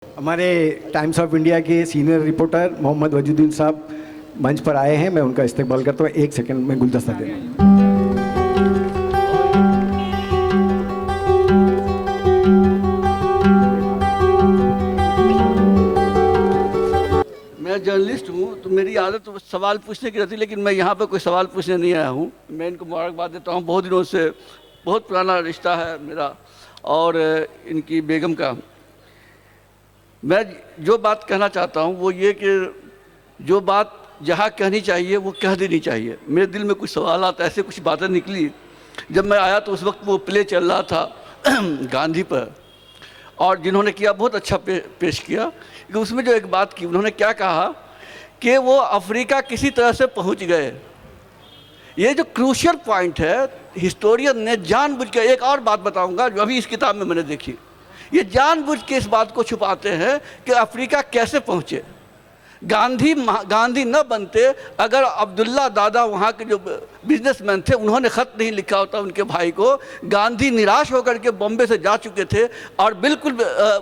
हमारे times of India के senior reporter Mohammad वजीदुद्दीन साहब मंच पर आए हैं। मैं उनका इस्तकबाल करता हूँ। एक सेकंड में गुलदस्ता दे रहा हूँ। मैं जर्नलिस्ट हूँ तो मेरी आदत तो सवाल पूछने की रहती है, लेकिन मैं यहाँ पर कोई सवाल पूछने नहीं आया हूँ। मैं इनको मुबारकबाद देता हूँ। बहुत दिनों से बहुत पुराना रिश्ता है मेरा और इनकी बेगम का। मैं जो बात कहना चाहता हूँ वो ये कि जो बात जहाँ कहनी चाहिए वो कह देनी चाहिए। मेरे दिल में कुछ सवालात ऐसे कुछ बातें निकली। जब मैं आया तो उस वक्त वो प्ले चल रहा था गांधी पर, और जिन्होंने किया बहुत अच्छा पेश किया। कि उसमें जो एक बात की, उन्होंने क्या कहा कि वो अफ्रीका किसी तरह से पहुंच गए। ये जो क्रूशियल पॉइंट है, हिस्टोरियन ने जानबूझ के, एक और बात बताऊंगा जो अभी इस किताब में मैंने देखी, ये जानबूझ के इस बात को छुपाते हैं कि अफ्रीका कैसे पहुंचे। गांधी न बनते अगर अब्दुल्ला दादा वहाँ के जो बिजनेसमैन थे उन्होंने ख़त नहीं लिखा होता उनके भाई को। गांधी निराश होकर के बॉम्बे से जा चुके थे और बिल्कुल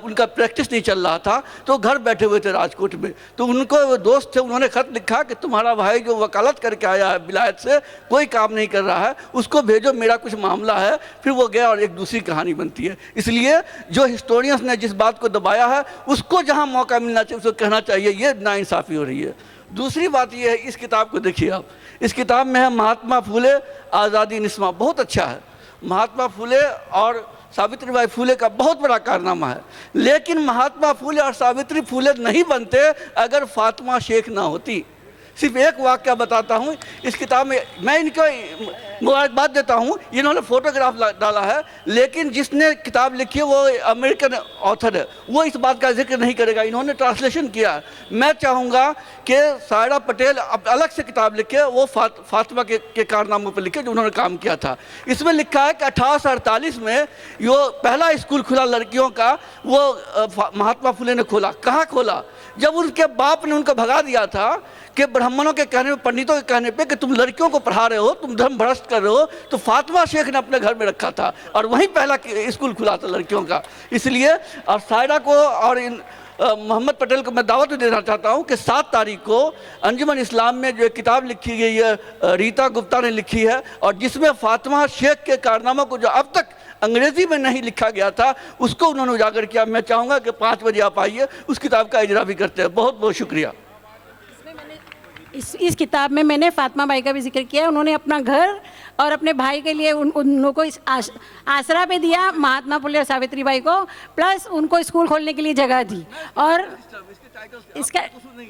उनका प्रैक्टिस नहीं चल रहा था, तो घर बैठे हुए थे राजकोट में। तो उनको वो दोस्त थे, उन्होंने ख़त लिखा कि तुम्हारा भाई जो वकालत करके आया है विलायत से, कोई काम नहीं कर रहा है, उसको भेजो, मेरा कुछ मामला है। फिर वो गया और एक दूसरी कहानी बनती है। इसलिए जो हिस्टोरियंस ने जिस बात को दबाया है उसको जहाँ मौका मिलना चाहिए उसको कहना चाहिए। ये नाइंसाफ़ी हो रही है। दूसरी बात ये है, इस किताब को देखिए आप। इस किताब में है महात्मा फूले आज़ादी निस्मा, बहुत अच्छा है। महात्मा फूले और सावित्रीबाई फूले का बहुत बड़ा कारनामा है। लेकिन महात्मा फूले और सावित्री फूले नहीं बनते अगर फातिमा शेख ना होती। सिर्फ एक वाक्य बताता हूँ इस किताब में। मैं इनको मुबारकबाद देता हूँ, इन्होंने फोटोग्राफ डाला है, लेकिन जिसने किताब लिखी है वो अमेरिकन ऑथर है, वो इस बात का जिक्र नहीं करेगा। इन्होंने ट्रांसलेशन किया है। मैं चाहूँगा कि सायरा पटेल अब अलग से किताब लिखे, वो फातिमा के कारनामों पर लिखे जो उन्होंने काम किया था। इसमें लिखा है कि 1848 में जो पहला स्कूल खुला लड़कियों का, वो महात्मा फुले ने खोला। कहाँ खोला? जब उनके बाप ने उनको भगा दिया था कि ब्राह्मणों के कहने पे, पंडितों के कहने पे कि तुम लड़कियों को पढ़ा रहे हो, तुम धर्म भ्रष्ट कर रहे हो, तो फातिमा शेख ने अपने घर में रखा था और वहीं पहला स्कूल खुला था लड़कियों का। इसलिए और सायरा को और इन मोहम्मद पटेल को मैं दावत देना चाहता हूं कि 7 तारीख को अंजुमन इस्लाम में जो एक किताब लिखी गई है, रीता गुप्ता ने लिखी है, और जिसमें फातिमा शेख के कारनामों को जो अब तक अंग्रेजी में नहीं लिखा गया था उसको उन्होंने उजागर किया। मैं चाहूँगा कि 5 बजे आप आइए, उस किताब का इजरा भी करते हैं। बहुत बहुत शुक्रिया। इस किताब में मैंने फातिमा बाई का भी जिक्र किया। उन्होंने अपना घर और अपने भाई के लिए उन लोगों को इस आसरा पे दिया, महात्मा फुले और सावित्री बाई को, प्लस उनको स्कूल खोलने के लिए जगह दी। और इसका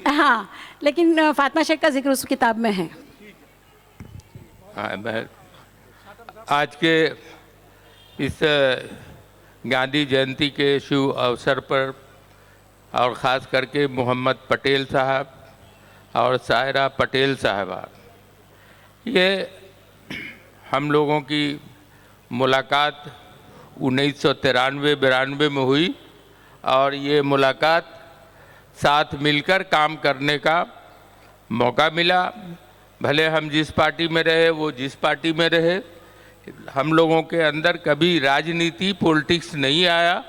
हाँ, लेकिन फातिमा शेख का जिक्र उस किताब में है। हाँ, मैं आज के इस गांधी जयंती के शुभ अवसर पर और ख़ास करके मोहम्मद पटेल साहब और सायरा पटेल साहबा, ये हम लोगों की मुलाकात 1993-92 में हुई और ये मुलाकात साथ मिलकर काम करने का मौका मिला। भले हम जिस पार्टी में रहे, वो जिस पार्टी में रहे, हम लोगों के अंदर कभी राजनीति पॉलिटिक्स नहीं आया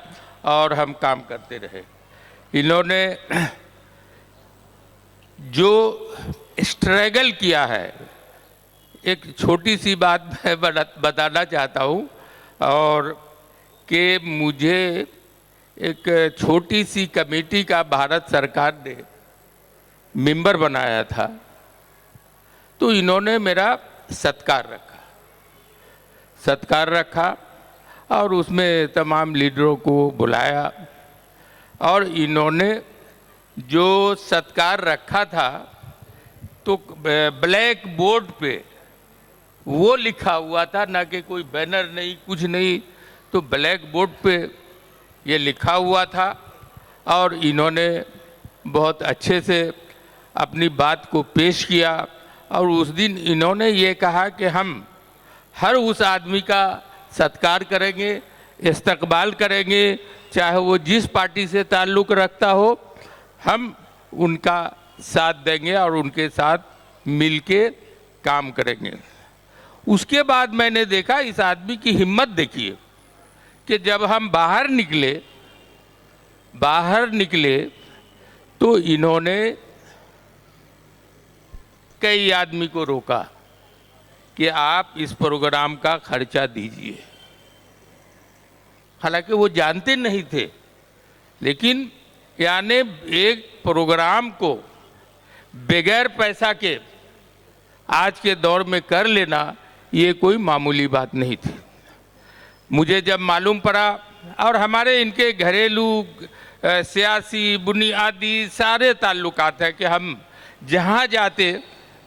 और हम काम करते रहे। इन्होंने जो स्ट्रगल किया है, एक छोटी सी बात मैं बताना चाहता हूँ, और कि मुझे एक छोटी सी कमेटी का भारत सरकार ने मेंबर बनाया था, तो इन्होंने मेरा सत्कार रखा और उसमें तमाम लीडरों को बुलाया, और इन्होंने जो सत्कार रखा था तो ब्लैक बोर्ड पे वो लिखा हुआ था, ना कि कोई बैनर नहीं, कुछ नहीं, तो ब्लैक बोर्ड पे ये लिखा हुआ था। और इन्होंने बहुत अच्छे से अपनी बात को पेश किया। और उस दिन इन्होंने ये कहा कि हम हर उस आदमी का सत्कार करेंगे, इस्तकबाल करेंगे, चाहे वो जिस पार्टी से ताल्लुक़ रखता हो, हम उनका साथ देंगे और उनके साथ मिलके काम करेंगे। उसके बाद मैंने देखा इस आदमी की हिम्मत देखिए कि जब हम बाहर निकले बाहर निकले तो इन्होंने कई आदमी को रोका कि आप इस प्रोग्राम का खर्चा दीजिए। हालांकि वो जानते नहीं थे, लेकिन यानी एक प्रोग्राम को बगैर पैसा के आज के दौर में कर लेना ये कोई मामूली बात नहीं थी। मुझे जब मालूम पड़ा, और हमारे इनके घरेलू सियासी बुनियादी सारे ताल्लुकात हैं कि हम जहाँ जाते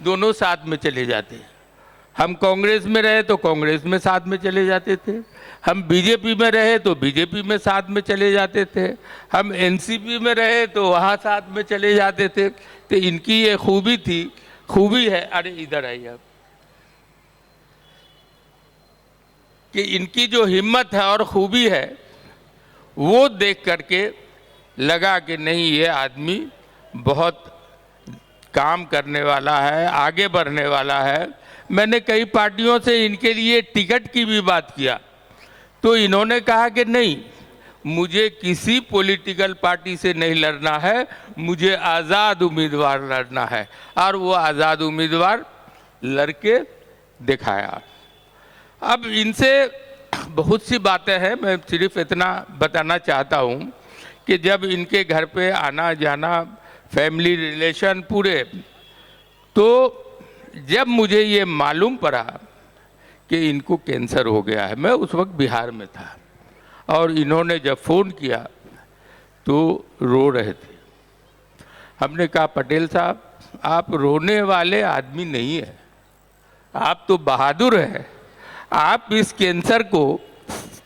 दोनों साथ में चले जाते। हम कांग्रेस में रहे तो कांग्रेस में साथ में चले जाते थे, हम बीजेपी में रहे तो बीजेपी में साथ में चले जाते थे, हम एनसीपी में रहे तो वहाँ साथ में चले जाते थे। तो इनकी ये खूबी है, अरे इधर आइए आप, कि इनकी जो हिम्मत है और खूबी है वो देख करके लगा कि नहीं, ये आदमी बहुत काम करने वाला है, आगे बढ़ने वाला है। मैंने कई पार्टियों से इनके लिए टिकट की भी बात किया तो इन्होंने कहा कि नहीं, मुझे किसी पॉलिटिकल पार्टी से नहीं लड़ना है, मुझे आज़ाद उम्मीदवार लड़ना है। और वो आज़ाद उम्मीदवार लड़के दिखाया। अब इनसे बहुत सी बातें हैं, मैं सिर्फ इतना बताना चाहता हूँ कि जब इनके घर पे आना जाना, फैमिली रिलेशन पूरे, तो जब मुझे ये मालूम पड़ा कि इनको कैंसर हो गया है, मैं उस वक्त बिहार में था और इन्होंने जब फ़ोन किया तो रो रहे थे। हमने कहा पटेल साहब, आप रोने वाले आदमी नहीं है, आप तो बहादुर हैं। आप इस कैंसर को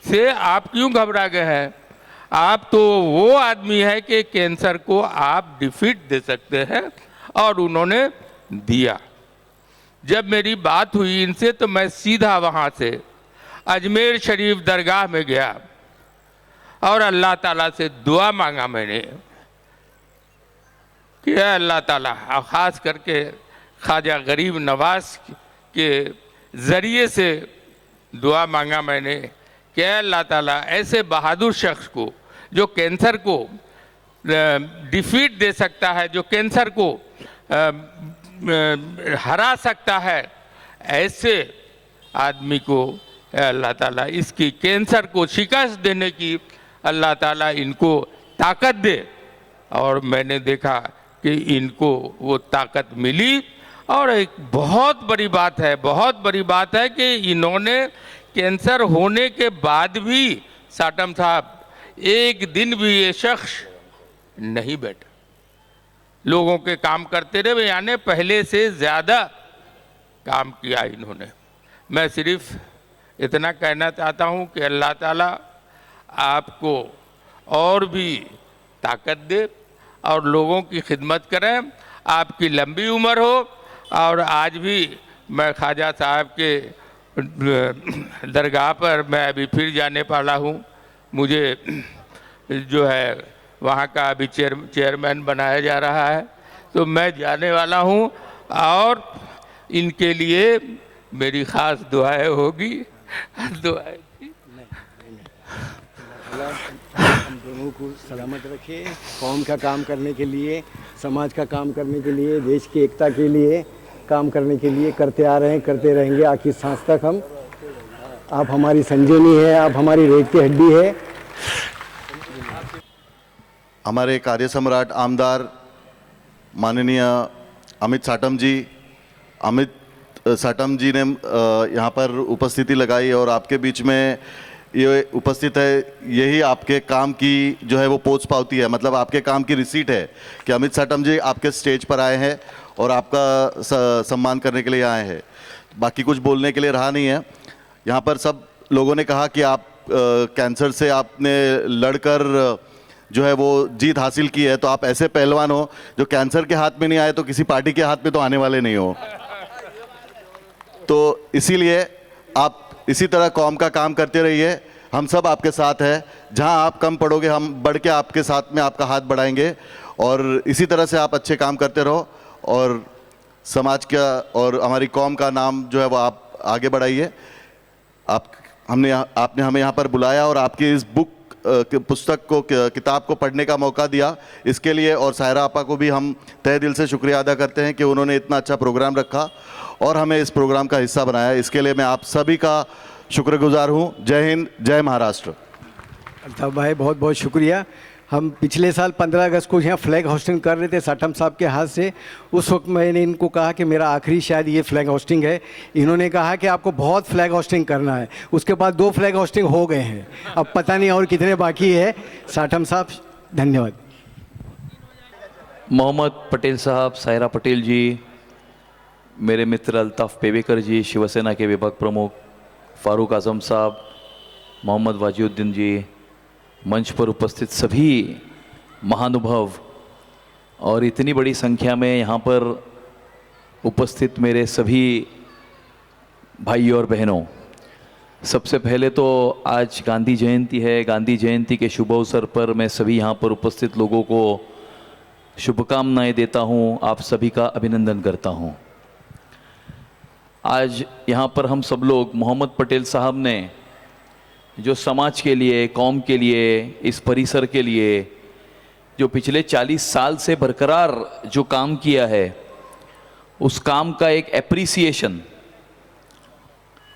से आप क्यों घबरा गए हैं? आप तो वो आदमी है कि कैंसर को आप डिफीट दे सकते हैं, और उन्होंने दिया। जब मेरी बात हुई इनसे तो मैं सीधा वहाँ से अजमेर शरीफ दरगाह में गया और अल्लाह ताला से दुआ मांगा मैंने कि अल्लाह ताला, ख़ास करके ख्वाजा गरीब नवाज के ज़रिए से दुआ मांगा मैंने कि अल्लाह ताला ऐसे बहादुर शख्स को जो कैंसर को डिफीट दे सकता है, जो कैंसर को हरा सकता है, ऐसे आदमी को अल्लाह ताला इसकी कैंसर को शिकस्त देने की अल्लाह ताला इनको ताकत दे। और मैंने देखा कि इनको वो ताकत मिली। और एक बहुत बड़ी बात है, बहुत बड़ी बात है कि इन्होंने कैंसर होने के बाद भी साटम साहब एक दिन भी ये शख्स नहीं बैठा, लोगों के काम करते रहे, यानी पहले से ज़्यादा काम किया इन्होंने। मैं सिर्फ इतना कहना चाहता हूँ कि अल्लाह ताला आपको और भी ताकत दे और लोगों की खिदमत करें, आपकी लंबी उम्र हो। और आज भी मैं ख्वाजा साहब के दरगाह पर मैं अभी फिर जाने वाला हूँ। मुझे जो है वहाँ का अभी चेयरमैन बनाया जा रहा है, तो मैं जाने वाला हूँ और इनके लिए मेरी ख़ास दुआएं होगी। दुआएं हम दोनों को सलामत रखे, कौम का काम करने के लिए, समाज का काम करने के लिए, देश की एकता के लिए काम करने के लिए करते आ रहे हैं, करते रहेंगे आखिर सांस तक। हम, आप हमारी संजीवनी है, आप हमारी रीढ़ की हड्डी है। हमारे कार्य सम्राट आमदार माननीय अमित साटम जी ने यहाँ पर उपस्थिति लगाई और आपके बीच में ये उपस्थित है, यही आपके काम की जो है वो पोस्ट पावती है, मतलब आपके काम की रिसीट है कि अमित साटम जी आपके स्टेज पर आए हैं और आपका सम्मान करने के लिए आए हैं। बाकी कुछ बोलने के लिए रहा नहीं है। यहाँ पर सब लोगों ने कहा कि आप कैंसर से आपने लड़कर जो है वो जीत हासिल की है, तो आप ऐसे पहलवान हो जो कैंसर के हाथ में नहीं आए तो किसी पार्टी के हाथ में तो आने वाले नहीं हो। तो इसीलिए आप इसी तरह कौम का काम करते रहिए, हम सब आपके साथ हैं। जहां आप कम पड़ोगे हम बढ़ के आपके साथ में आपका हाथ बढ़ाएंगे और इसी तरह से आप अच्छे काम करते रहो और समाज का और हमारी कौम का नाम जो है वो आप आगे बढ़ाइए। आपने हमें यहाँ पर बुलाया और आपकी इस बुक पुस्तक को किताब को पढ़ने का मौका दिया, इसके लिए और सायरा आपा को भी हम तहे दिल से शुक्रिया अदा करते हैं कि उन्होंने इतना अच्छा प्रोग्राम रखा और हमें इस प्रोग्राम का हिस्सा बनाया। इसके लिए मैं आप सभी का शुक्रगुजार हूँ। जय हिंद, जय महाराष्ट्र। अल्ताफ भाई बहुत बहुत शुक्रिया। हम पिछले साल 15 अगस्त को यहाँ फ्लैग होस्टिंग कर रहे थे साटम साहब के हाथ से। उस वक्त मैंने इनको कहा कि मेरा आखिरी शायद ये फ्लैग होस्टिंग है। इन्होंने कहा कि आपको बहुत फ्लैग होस्टिंग करना है। उसके बाद 2 फ्लैग होस्टिंग हो गए हैं, अब पता नहीं और कितने बाकी है। साटम साहब धन्यवाद। मोहम्मद पटेल साहब, सायरा पटेल जी, मेरे मित्र अल्ताफ पेवेकर जी, शिवसेना के विभाग प्रमुख फारूक आजम साहब, मोहम्मद वाजिउद्दीन जी, मंच पर उपस्थित सभी महानुभाव और इतनी बड़ी संख्या में यहाँ पर उपस्थित मेरे सभी भाई और बहनों, सबसे पहले तो आज गांधी जयंती है। गांधी जयंती के शुभ अवसर पर मैं सभी यहाँ पर उपस्थित लोगों को शुभकामनाएं देता हूँ, आप सभी का अभिनंदन करता हूँ। आज यहाँ पर हम सब लोग मोहम्मद पटेल साहब ने जो समाज के लिए, कौम के लिए, इस परिसर के लिए जो पिछले 40 साल से बरकरार जो काम किया है, उस काम का एक एप्रिसिएशन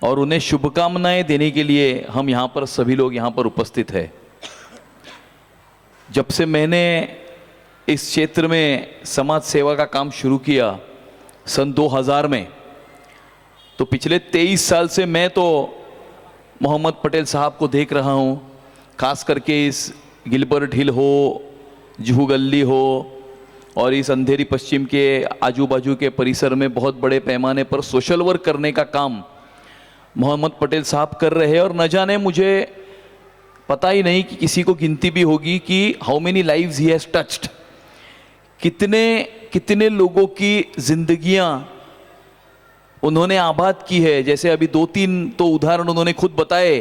और उन्हें शुभकामनाएं देने के लिए हम यहाँ पर सभी लोग यहाँ पर उपस्थित हैं। जब से मैंने इस क्षेत्र में समाज सेवा का काम शुरू किया सन 2000 में, तो पिछले 23 साल से मैं तो मोहम्मद पटेल साहब को देख रहा हूँ। खास करके इस गिलबर्ट हिल हो, जुहू गली हो और इस अंधेरी पश्चिम के आजू बाजू के परिसर में बहुत बड़े पैमाने पर सोशल वर्क करने का काम मोहम्मद पटेल साहब कर रहे हैं। और न जाने, मुझे पता ही नहीं कि किसी को गिनती भी होगी कि how many lives he has touched, कितने कितने लोगों की जिंदगियां उन्होंने आबाद की है। जैसे अभी 2-3 तो उदाहरण उन्होंने खुद बताए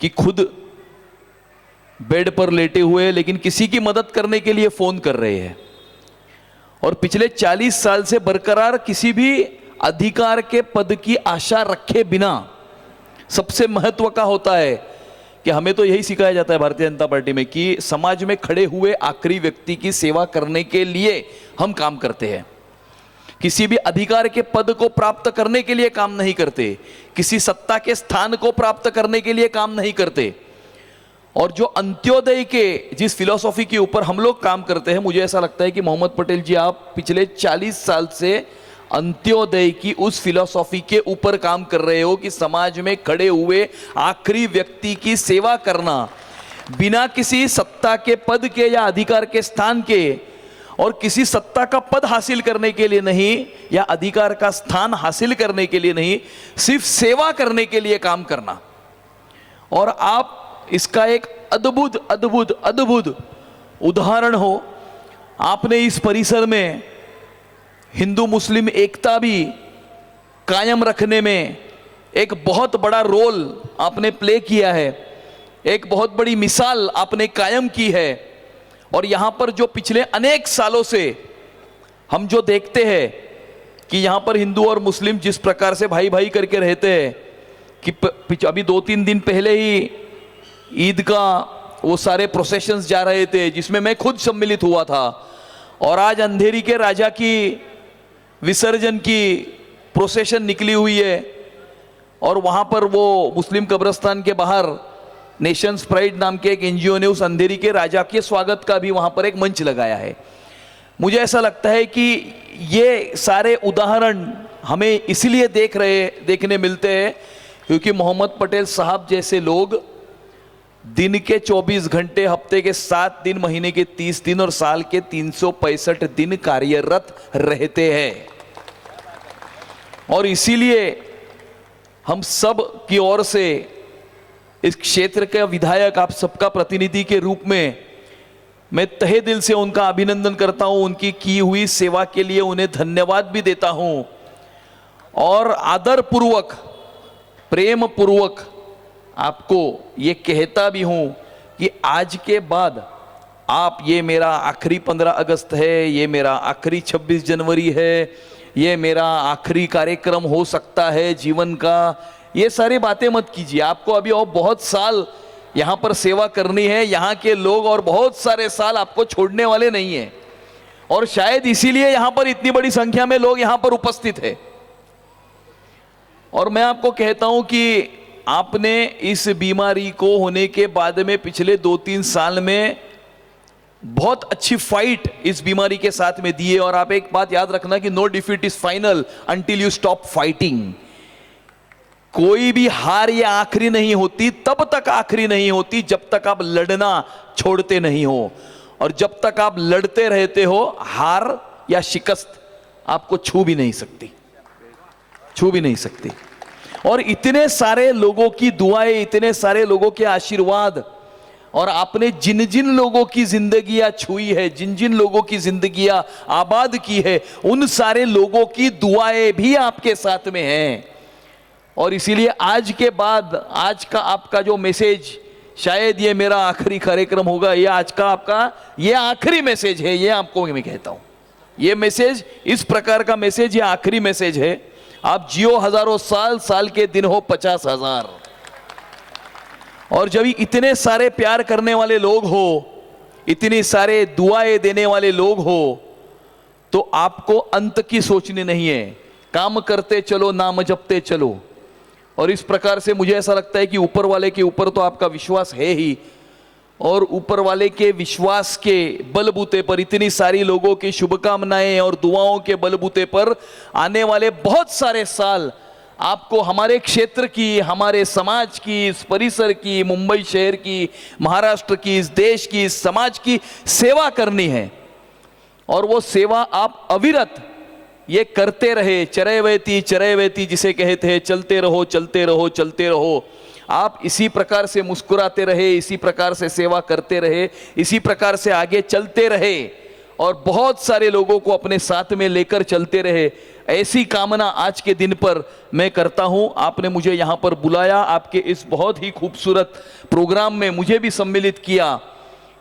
कि खुद बेड पर लेटे हुए लेकिन किसी की मदद करने के लिए फोन कर रहे हैं। और पिछले 40 साल से बरकरार किसी भी अधिकार के पद की आशा रखे बिना, सबसे महत्व का होता है कि हमें तो यही सिखाया जाता है भारतीय जनता पार्टी में कि समाज में खड़े हुए आखिरी व्यक्ति की सेवा करने के लिए हम काम करते हैं। किसी भी अधिकार के पद को प्राप्त करने के लिए काम नहीं करते, किसी सत्ता के स्थान को प्राप्त करने के लिए काम नहीं करते। और जो अंत्योदय के जिस फिलॉसफी के ऊपर हम लोग काम करते हैं, मुझे ऐसा लगता है कि मोहम्मद पटेल जी आप पिछले 40 साल से अंत्योदय की उस फिलॉसफी के ऊपर काम कर रहे हो कि समाज में खड़े हुए आखिरी व्यक्ति की सेवा करना, बिना किसी सत्ता के पद के या अधिकार के स्थान के और किसी सत्ता का पद हासिल करने के लिए नहीं या अधिकार का स्थान हासिल करने के लिए नहीं, सिर्फ सेवा करने के लिए काम करना। और आप इसका एक अद्भुत अद्भुत अद्भुत उदाहरण हो। आपने इस परिसर में हिंदू मुस्लिम एकता भी कायम रखने में एक बहुत बड़ा रोल आपने प्ले किया है, एक बहुत बड़ी मिसाल आपने कायम की है। और यहाँ पर जो पिछले अनेक सालों से हम जो देखते हैं कि यहाँ पर हिंदू और मुस्लिम जिस प्रकार से भाई भाई करके रहते हैं, कि अभी 2-3 दिन पहले ही ईद का वो सारे प्रोसेशंस जा रहे थे जिसमें मैं खुद सम्मिलित हुआ था। और आज अंधेरी के राजा की विसर्जन की प्रोसेशन निकली हुई है और वहाँ पर वो मुस्लिम कब्रिस्तान के बाहर नेशंस प्राइड नाम के एक एनजीओ ने उस अंधेरी के राजा के स्वागत का भी वहाँ पर एक मंच लगाया है। मुझे ऐसा लगता है कि ये सारे उदाहरण हमें इसलिए देखने मिलते हैं क्योंकि मोहम्मद पटेल साहब जैसे लोग दिन के 24 घंटे, हफ्ते के 7 दिन, महीने के 30 दिन और साल के 365 दिन कार्यरत रहते हैं। और इसीलिए हम सब की ओर से इस क्षेत्र के विधायक, आप सबका प्रतिनिधि के रूप में मैं तहे दिल से उनका अभिनंदन करता हूं। उनकी की हुई सेवा के लिए उन्हें धन्यवाद भी देता हूं और आदर पूर्वक, प्रेम पूर्वक आपको ये कहता भी हूं कि आज के बाद आप, ये मेरा आखिरी 15 अगस्त है, ये मेरा आखिरी 26 जनवरी है, ये मेरा आखिरी कार्यक्रम हो सकता है जीवन का, ये सारी बातें मत कीजिए। आपको अभी और बहुत साल यहाँ पर सेवा करनी है। यहाँ के लोग और बहुत सारे साल आपको छोड़ने वाले नहीं हैं, और शायद इसीलिए यहाँ पर इतनी बड़ी संख्या में लोग यहाँ पर उपस्थित है। और मैं आपको कहता हूं कि आपने इस बीमारी को होने के बाद में पिछले 2-3 साल में बहुत अच्छी फाइट इस बीमारी के साथ में दी है। और आप एक बात याद रखना कि no defeat is final until you stop fighting. कोई भी हार या आखिरी नहीं होती, तब तक आखिरी नहीं होती जब तक आप लड़ना छोड़ते नहीं हो। और जब तक आप लड़ते रहते हो, हार या शिकस्त आपको छू भी नहीं सकती, छू भी नहीं सकती। और इतने सारे लोगों की दुआएं, इतने सारे लोगों के आशीर्वाद, और आपने जिन जिन लोगों की जिंदगियां छुई है, जिन जिन लोगों की जिंदगियां आबाद की है, उन सारे लोगों की दुआएं भी आपके साथ में हैं। और इसीलिए आज के बाद आज का आपका जो मैसेज, शायद ये मेरा आखिरी कार्यक्रम होगा, ये आज का आपका ये आखिरी मैसेज है, ये आपको मैं कहता हूं। ये मैसेज, इस प्रकार का मैसेज, ये आखिरी मैसेज है। आप जियो हजारों साल, साल के दिन हो 50,000। और जब इतने सारे प्यार करने वाले लोग हो, इतनी सारे दुआएं देने वाले लोग हो, तो आपको अंत की सोचनी नहीं है। काम करते चलो, नाम जपते चलो। और इस प्रकार से मुझे ऐसा लगता है कि ऊपर वाले के ऊपर तो आपका विश्वास है ही, और ऊपर वाले के विश्वास के बलबूते पर, इतनी सारी लोगों की शुभकामनाएं और दुआओं के बलबूते पर आने वाले बहुत सारे साल आपको हमारे क्षेत्र की, हमारे समाज की, इस परिसर की, मुंबई शहर की, महाराष्ट्र की, इस देश की, इस समाज की सेवा करनी है। और वो सेवा आप अविरत ये करते रहे, चरैवेति जिसे कहते हैं, चलते रहो चलते रहो चलते रहो। आप इसी प्रकार से मुस्कुराते रहे, इसी प्रकार से सेवा करते रहे, इसी प्रकार से आगे चलते रहे, और बहुत सारे लोगों को अपने साथ में लेकर चलते रहे। ऐसी कामना आज के दिन पर मैं करता हूं। आपने मुझे यहां पर बुलाया, आपके इस बहुत ही खूबसूरत प्रोग्राम में मुझे भी सम्मिलित किया,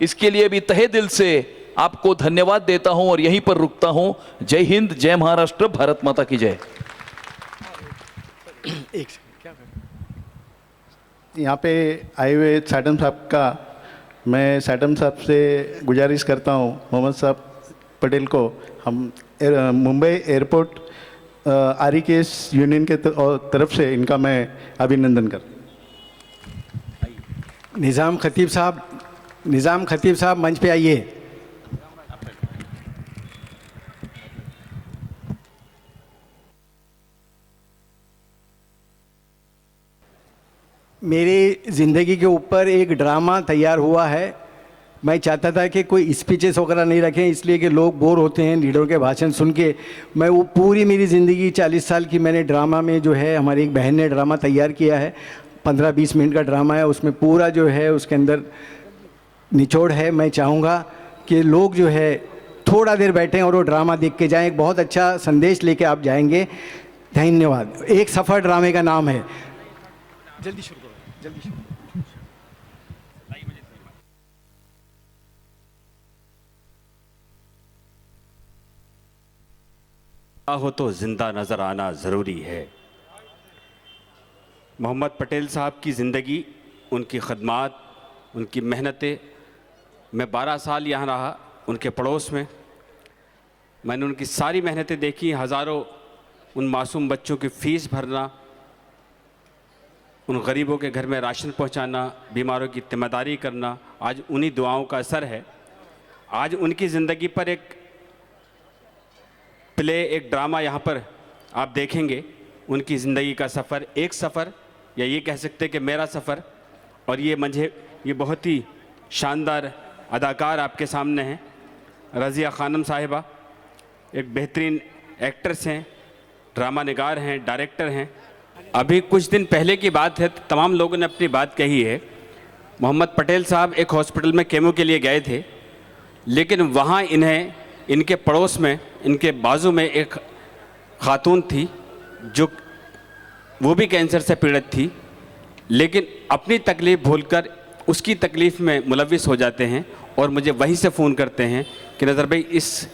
इसके लिए भी तहे दिल से आपको धन्यवाद देता हूं और यहीं पर रुकता हूं। जय हिंद, जय महाराष्ट्र, भारत माता की जय। यहाँ पे आए हुए सैडम साहब का मैं सैडम साहब से गुजारिश करता हूँ, मोहम्मद साहब पटेल को, हम मुंबई एयरपोर्ट आरईकेएस यूनियन के तरफ से इनका मैं अभिनंदन कर। निज़ाम खतीब साहब मंच पे आइए। मेरी ज़िंदगी के ऊपर एक ड्रामा तैयार हुआ है। मैं चाहता था कि कोई स्पीचेस वगैरह नहीं रखें, इसलिए कि लोग बोर होते हैं लीडरों के भाषण सुन के। मैं वो पूरी मेरी ज़िंदगी 40 साल की मैंने ड्रामा में जो है, हमारी एक बहन ने ड्रामा तैयार किया है, 15-20 मिनट का ड्रामा है, उसमें पूरा जो है उसके अंदर निचोड़ है। मैं चाहूँगा कि लोग जो है थोड़ा देर बैठें और वो ड्रामा देख के जाएँ, एक बहुत अच्छा संदेश लेके आप जाएंगे। धन्यवाद। एक सफ़र ड्रामे का नाम है। जल्दी शुरू करो, जल्दी शुरू। हो तो जिंदा नज़र आना ज़रूरी है। मोहम्मद पटेल साहब की ज़िंदगी, उनकी खदमात, उनकी मेहनतें, मैं 12 साल यहाँ रहा उनके पड़ोस में। मैंने उनकी सारी मेहनतें देखी, हज़ारों उन मासूम बच्चों की फ़ीस भरना, उन गरीबों के घर में राशन पहुँचाना, बीमारों की तिम्मेदारी करना, आज उन्हीं दुआओं का असर है। आज उनकी ज़िंदगी पर एक प्ले, एक ड्रामा यहाँ पर आप देखेंगे। उनकी ज़िंदगी का सफ़र, एक सफ़र, या ये कह सकते कि मेरा सफ़र। और ये बहुत ही शानदार अदाकार आपके सामने हैं। रज़िया खानम साहिबा एक बेहतरीन एक्ट्रेस हैं, ड्रामा निगार हैं, डायरेक्टर हैं। अभी कुछ दिन पहले की बात है, तमाम लोगों ने अपनी बात कही है। मोहम्मद पटेल साहब एक हॉस्पिटल में केमो के लिए गए थे, लेकिन वहाँ इनके पड़ोस में, इनके बाजू में एक खातून थी जो वो भी कैंसर से पीड़ित थी, लेकिन अपनी तकलीफ़ भूलकर उसकी तकलीफ़ में मुलविस हो जाते हैं और मुझे वहीं से फ़ोन करते हैं कि नज़र भाई, इस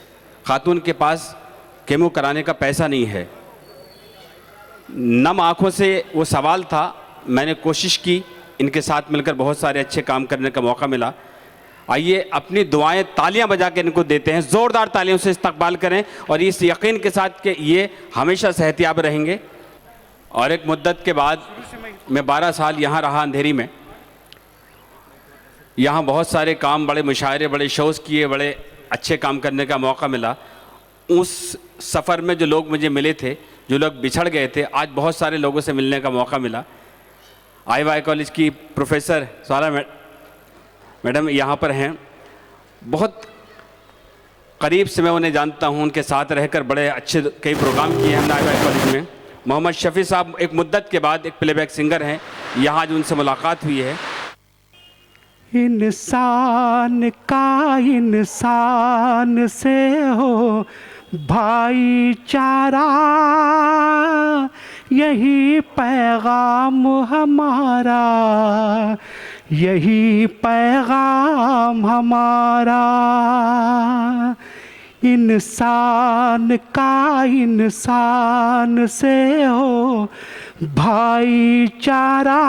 खातून के पास केमो कराने का पैसा नहीं है। नम आँखों से वो सवाल था। मैंने कोशिश की इनके साथ मिलकर बहुत सारे अच्छे काम करने का मौका मिला। आइए अपनी दुआएं तालियां बजा के इनको देते हैं, ज़ोरदार तालियों से इस्तकबाल करें और इस यकीन के साथ कि ये हमेशा सेहतियाब रहेंगे। और एक मुद्दत के बाद मैं 12 साल यहाँ रहा अंधेरी में, यहाँ बहुत सारे काम, बड़े मुशायरे, बड़े शोज़ किए, बड़े अच्छे काम करने का मौका मिला। उस सफ़र में जो लोग मुझे मिले थे, जो लोग बिछड़ गए थे, आज बहुत सारे लोगों से मिलने का मौका मिला। IY कॉलेज की प्रोफेसर सारा मैडम यहाँ पर हैं, बहुत करीब से मैं उन्हें जानता हूँ, उनके साथ रहकर बड़े अच्छे कई प्रोग्राम किए हैं हमने IY कॉलेज में। मोहम्मद शफ़ी साहब एक मुद्दत के बाद एक प्लेबैक सिंगर हैं, यहाँ आज उनसे मुलाकात हुई है। इंसान का इंसान से हो भाईचारा, यही पैगाम हमारा, यही पैगाम हमारा। इंसान का इंसान से हो भाईचारा,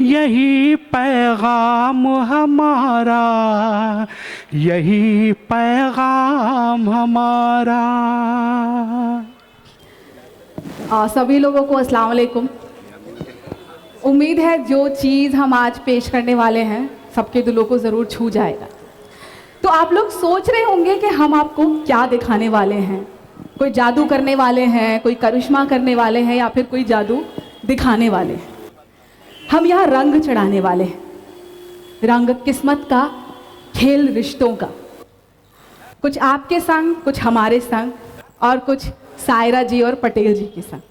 यही पैगाम हमारा, यही पैगाम हमारा। सभी लोगों को अस्सलाम वालेकुम। उम्मीद है जो चीज़ हम आज पेश करने वाले हैं सबके दिलों को ज़रूर छू जाएगा। तो आप लोग सोच रहे होंगे कि हम आपको क्या दिखाने वाले हैं, कोई जादू करने वाले हैं, कोई करिश्मा करने वाले हैं, या फिर कोई जादू दिखाने वाले हैं। हम यहाँ रंग चढ़ाने वाले हैं, रंग किस्मत का, खेल रिश्तों का। कुछ आपके संग, कुछ हमारे संग, और कुछ सायरा जी और पटेल जी के संग।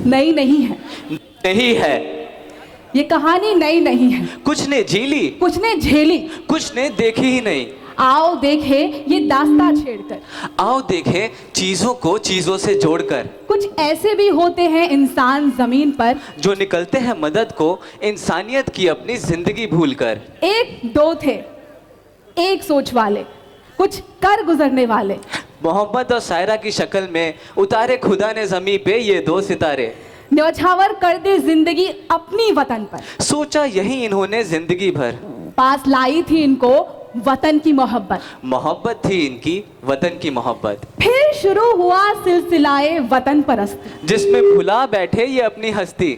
नई नहीं है, नहीं है ये कहानी, नई नहीं है। कुछ ने झेली, कुछ ने झेली, कुछ ने देखी ही नहीं। आओ देखे ये दास्तां छेड़कर, आओ देखें चीजों को चीजों से जोड़कर। कुछ ऐसे भी होते हैं इंसान जमीन पर, जो निकलते हैं मदद को इंसानियत की अपनी जिंदगी भूलकर। एक दो थे, एक सोच वाले, कुछ कर गुजरने वाले। मोहब्बत और सायरा की शक्ल में उतारे खुदा ने जमीन पे ये दो सितारे। न्यौछावर कर दे जिंदगी अपनी वतन पर, सोचा यही इन्होंने जिंदगी भर। पास लाई थी इनको वतन की मोहब्बत, मोहब्बत थी इनकी वतन की मोहब्बत। फिर शुरू हुआ सिलसिलाए वतन परस्ती, जिसमें भुला बैठे ये अपनी हस्ती।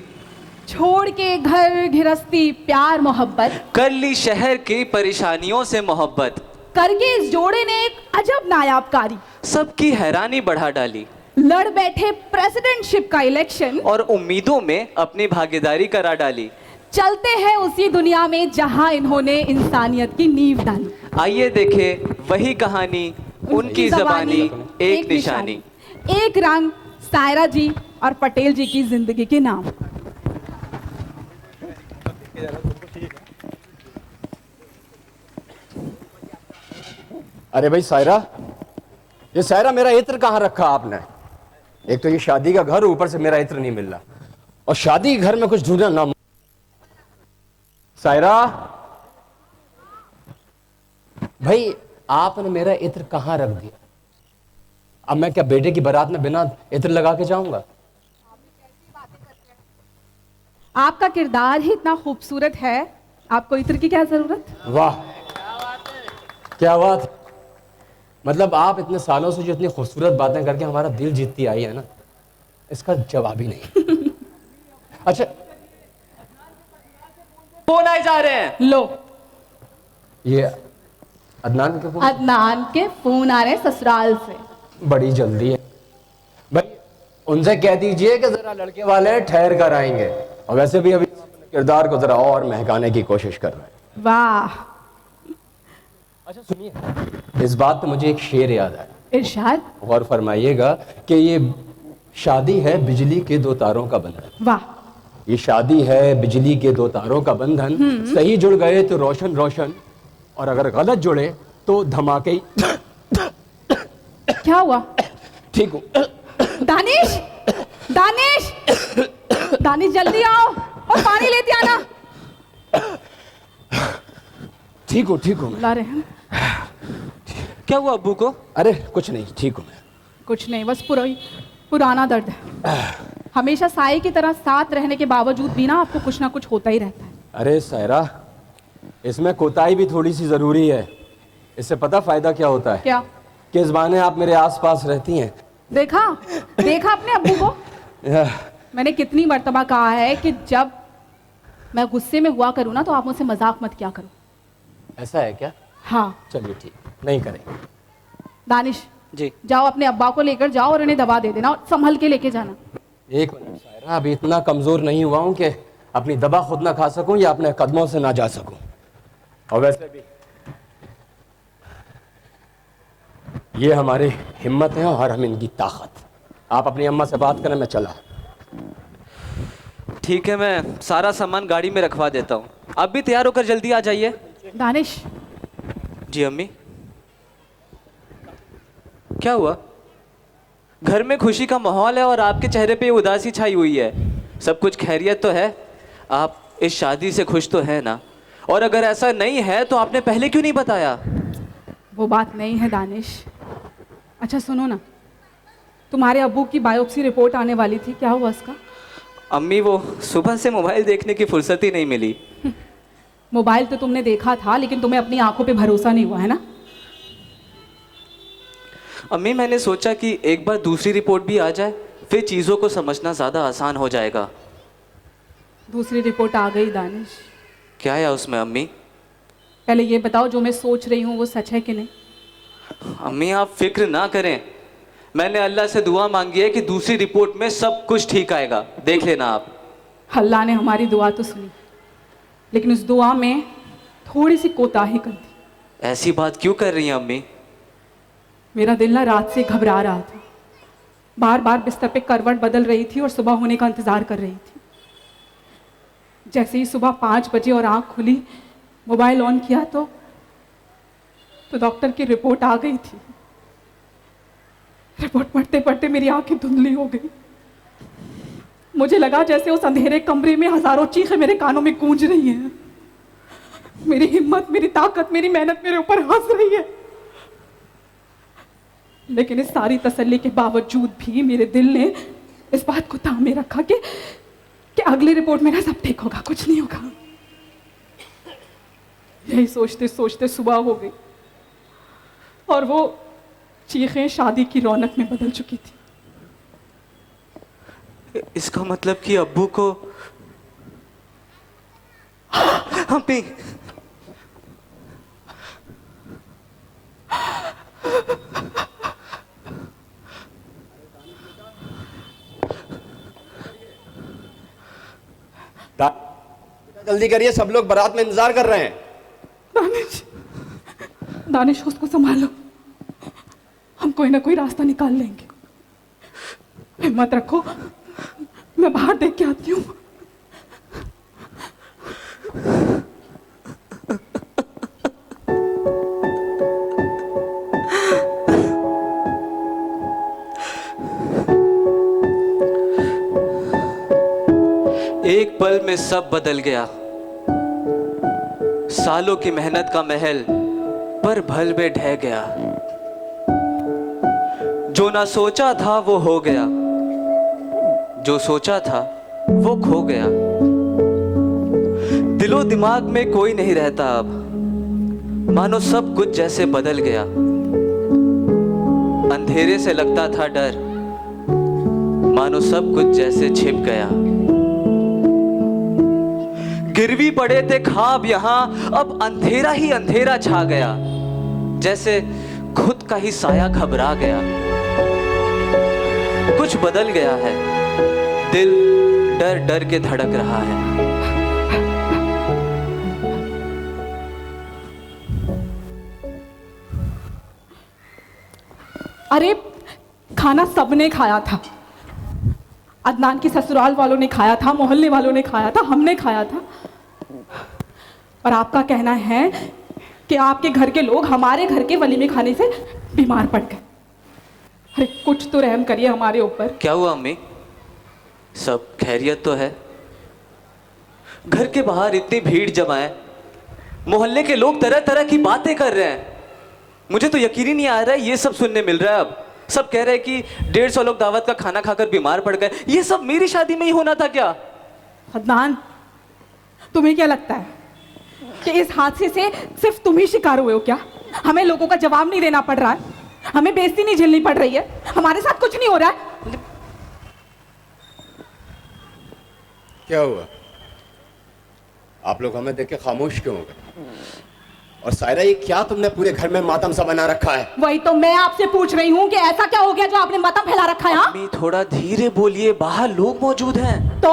छोड़ के घर गृहस्थी प्यार मोहब्बत, कर ली शहर की परेशानियों से मोहब्बत। करके इस जोड़े ने एक अजब नायाबकारी, सबकी हैरानी बढ़ा डाली। लड़ बैठे प्रेसिडेंटशिप का इलेक्शन, और उम्मीदों में अपनी भागीदारी करा डाली। चलते हैं उसी दुनिया में जहां इन्होंने इंसानियत की नींव डाली। आइए देखें वही कहानी, उनकी ज़बानी एक निशानी। एक रंग, सायरा जी और पटेल जी की जिंदगी के नाम। अरे भाई सायरा, ये सायरा मेरा इत्र कहाँ रखा आपने? एक तो ये शादी का घर, ऊपर से मेरा इत्र नहीं मिल रहा, और शादी के घर में कुछ ढूंढना ना। सायरा भाई, आपने मेरा इत्र कहाँ रख दिया? अब मैं क्या बेटे की बारात में बिना इत्र लगा के जाऊंगा? आपका किरदार ही इतना खूबसूरत है, आपको इत्र की क्या जरूरत? वाह क्या बात! मतलब आप इतने सालों से जो इतनी खूबसूरत बातें करके हमारा दिल जीतती आई है ना, इसका जवाब ही नहीं। अच्छा, फोन आए जा रहे हैं। लो, ये अदनान के फोन? अदनान के फोन आ रहे हैं ससुराल से। बड़ी जल्दी है भाई, उनसे कह दीजिए कि जरा लड़के वाले ठहर कर आएंगे, और वैसे भी अभी किरदार को जरा और महकाने की कोशिश कर रहे हैं। वाह। अच्छा सुनिए, इस बात पे मुझे एक शेर याद आया। इरशाद। गौर फरमाइएगा कि ये शादी है बिजली के दो तारों का बंधन। वाह। ये शादी है बिजली के दो तारों का बंधन, सही जुड़ गए तो रोशन रोशन, और अगर गलत जुड़े तो धमाके ही। क्या हुआ? ठीक हूँ। दानिश, दानिश, दानिश जल्दी आओ और पानी लेते आना। ठीक हूँ, ठीक हूँ। ला रहे हैं। क्या हुआ अब्बू को? अरे कुछ नहीं, ठीक हूँ मैं। कुछ नहीं, बस पुराना दर्द है। हमेशा साए की तरह साथ रहने के बावजूद भी ना आपको कुछ ना कुछ होता ही रहता है। अरे सायरा, इसमें कोताही भी थोड़ी सी ज़रूरी है। इससे पता फ़ायदा क्या होता है? क्या? कि इस बहाने आप मेरे आसपास रहती हैं। देखा अपने अब्बू को? मैंने कितनी मर्तबा कहा है कि जब मैं गुस्से में हुआ करूँ ना तो आप मुझसे मजाक मत किया करो। ऐसा है क्या? हाँ। चलिए ठीक, नहीं करेंगे। दानिश जी जाओ, अपने अब्बा को लेकर जाओ और इन्हें दवा दे देना और संभल के लेके जाना। एक मिनट सायरा, अभी इतना कमज़ोर नहीं हुआ हूँ कि अपनी दवा खुद ना खा सकूँ या अपने कदमों से ना जा सकूँ। और वैसे भी ये हमारी हिम्मत है और हम इनकी ताकत। आप अपनी अम्मा से बात करें, मैं चला। ठीक है, मैं सारा सामान गाड़ी में रखवा देता हूँ, आप भी तैयार होकर जल्दी आ जाइए। दानिश। जी अम्मी। क्या हुआ? घर में खुशी का माहौल है और आपके चेहरे पे उदासी छाई हुई है। सब कुछ खैरियत तो है? आप इस शादी से खुश तो है ना? और अगर ऐसा नहीं है तो आपने पहले क्यों नहीं बताया? वो बात नहीं है दानिश। अच्छा सुनो ना, तुम्हारे अब्बू की बायोप्सी रिपोर्ट आने वाली थी, क्या हुआ उसका? अम्मी वो सुबह से मोबाइल देखने की फुर्सत ही नहीं मिली। मोबाइल तो तुमने देखा था लेकिन तुम्हें अपनी आंखों पे भरोसा नहीं हुआ है ना? अम्मी मैंने सोचा कि एक बार दूसरी रिपोर्ट भी आ जाए, फिर चीज़ों को समझना ज़्यादा आसान हो जाएगा। दूसरी रिपोर्ट आ गई दानिश। क्या है उसमें अम्मी? पहले ये बताओ जो मैं सोच रही हूँ वो सच है कि नहीं? अम्मी आप फिक्र ना करें, मैंने अल्लाह से दुआ मांगी है कि दूसरी रिपोर्ट में सब कुछ ठीक आएगा, देख लेना आप। अल्लाह ने हमारी दुआ तो सुनी लेकिन उस दुआ में थोड़ी सी कोताही कर दी। ऐसी बात क्यों कर रही हैं अम्मी? मेरा दिल ना रात से घबरा रहा था, बार बार बिस्तर पे करवट बदल रही थी और सुबह होने का इंतज़ार कर रही थी। जैसे ही सुबह 5 बजे और आँख खुली, मोबाइल ऑन किया तो डॉक्टर की रिपोर्ट आ गई थी। रिपोर्ट पढ़ते पढ़ते मेरी आंखें धुंधली हो गई। मुझे लगा जैसे उस अंधेरे कमरे में हजारों चीखें मेरे कानों में गूंज रही हैं। मेरी हिम्मत, मेरी ताकत, मेरी मेहनत मेरे ऊपर हंस रही है। लेकिन इस सारी तसल्ली के बावजूद भी मेरे दिल ने इस बात को थामे रखा कि अगली रिपोर्ट में ना सब ठीक होगा, कुछ नहीं होगा। यही सोचते सोचते सुबह हो गई और वो चीखें शादी की रौनक में बदल चुकी थी। इसका मतलब कि अब्बू को अम्मी जल्दी करिए, सब लोग बारात में इंतजार कर रहे हैं। दानिश उसको संभालो, हम कोई ना कोई रास्ता निकाल लेंगे। हिम्मत रखो, मैं बाहर देख के आती हूँ। एक पल में सब बदल गया। सालों की मेहनत का महल पर भल में ढह गया। जो ना सोचा था वो हो गया, जो सोचा था वो खो गया। दिलो दिमाग में कोई नहीं रहता अब, मानो सब कुछ जैसे बदल गया। अंधेरे से लगता था डर, मानो सब कुछ जैसे छिप गया। गिरवी पड़े थे ख्वाब यहां, अब अंधेरा ही अंधेरा छा गया। जैसे खुद का ही साया घबरा गया। कुछ बदल गया है, दिल डर डर के धड़क रहा है। अरे खाना सबने खाया था, अदनान की ससुराल वालों ने खाया था, मोहल्ले वालों ने खाया था, हमने खाया था। और आपका कहना है कि आपके घर के लोग हमारे घर के वलीमे खाने से बीमार पड़ गए। अरे कुछ तो रहम करिए हमारे ऊपर। क्या हुआ अम्मी, सब खैरियत तो है? घर के बाहर इतनी भीड़ जमा है, मोहल्ले के लोग तरह तरह की बातें कर रहे हैं। मुझे तो यकीन ही नहीं आ रहा है ये सब सुनने मिल रहा है अब। सब कह रहे हैं कि 150 लोग दावत का खाना खाकर बीमार पड़ गए। ये सब मेरी शादी में ही होना था क्या? अदनान, तुम्हें क्या लगता है कि इस हादसे से सिर्फ तुम ही शिकार हुए हो क्या? हमें लोगों का जवाब नहीं देना पड़ रहा है, हमें बेइज्जती नहीं झेलनी पड़ रही है, हमारे साथ कुछ नहीं हो रहा है। क्या हुआ? आप लोग हमें देख के खामोश क्यों हो गए? और सायरा, ये क्या तुमने पूरे घर में मातम सा बना रखा है? वही तो मैं आपसे पूछ रही हूँ कि ऐसा क्या हो गया जो आपने मातम फैला रखा है? अम्मी थोड़ा धीरे बोलिए, बाहर लोग मौजूद हैं। तो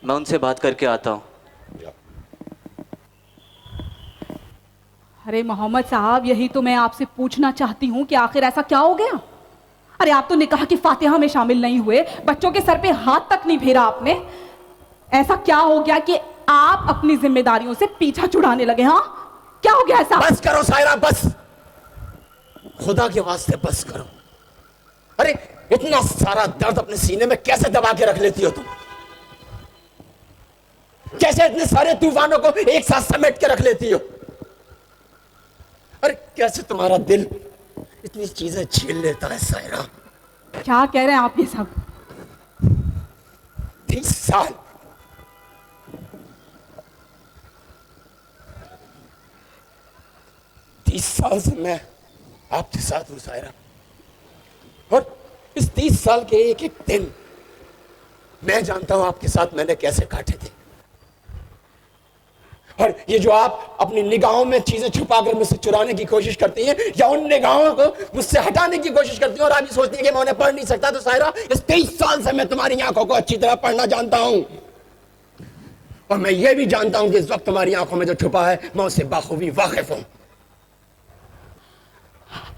मैं उनसे बात करके आता हूँ। अरे मोहम्मद साहब, यही तो मैं आपसे पूछना चाहती हूँ कि आखिर ऐसा क्या हो गया? अरे आप तो निकाह की फातिहा में शामिल नहीं हुए, बच्चों के सर पे हाथ तक नहीं फेरा आपने। ऐसा क्या हो गया कि आप अपनी जिम्मेदारियों से पीछा छुड़ाने लगे? हाँ, क्या हो गया ऐसा? बस करो सायरा, बस, खुदा के वास्ते बस करो। अरे इतना सारा दर्द अपने सीने में कैसे दबा के रख लेती हो तुम? कैसे इतने सारे तूफानों को एक साथ समेट के रख लेती हो? अरे कैसे तुम्हारा दिल इतनी चीजें झेल लेता है सायरा? क्या कह रहे हैं आप ये सब? 30 साल 30 साल से मैं आपके साथ हूं सायरा, और इस 30 साल के एक एक दिन मैं जानता हूं आपके साथ मैंने कैसे काटे थे। और ये जो आप अपनी निगाहों में चीजें छुपाकर मुझसे चुराने की कोशिश करती हैं, या उन निगाहों को मुझसे हटाने की कोशिश करती हैं और आप ये सोचती हैं कि मैं उन्हें पढ़ नहीं सकता, तो सायरा, इस 23 साल से मैं तुम्हारी आंखों को अच्छी तरह पढ़ना जानता हूं, और मैं ये भी जानता हूं कि इस वक्त तुम्हारी आंखों में जो छुपा है मैं उससे बाखूबी वाकिफ हूं।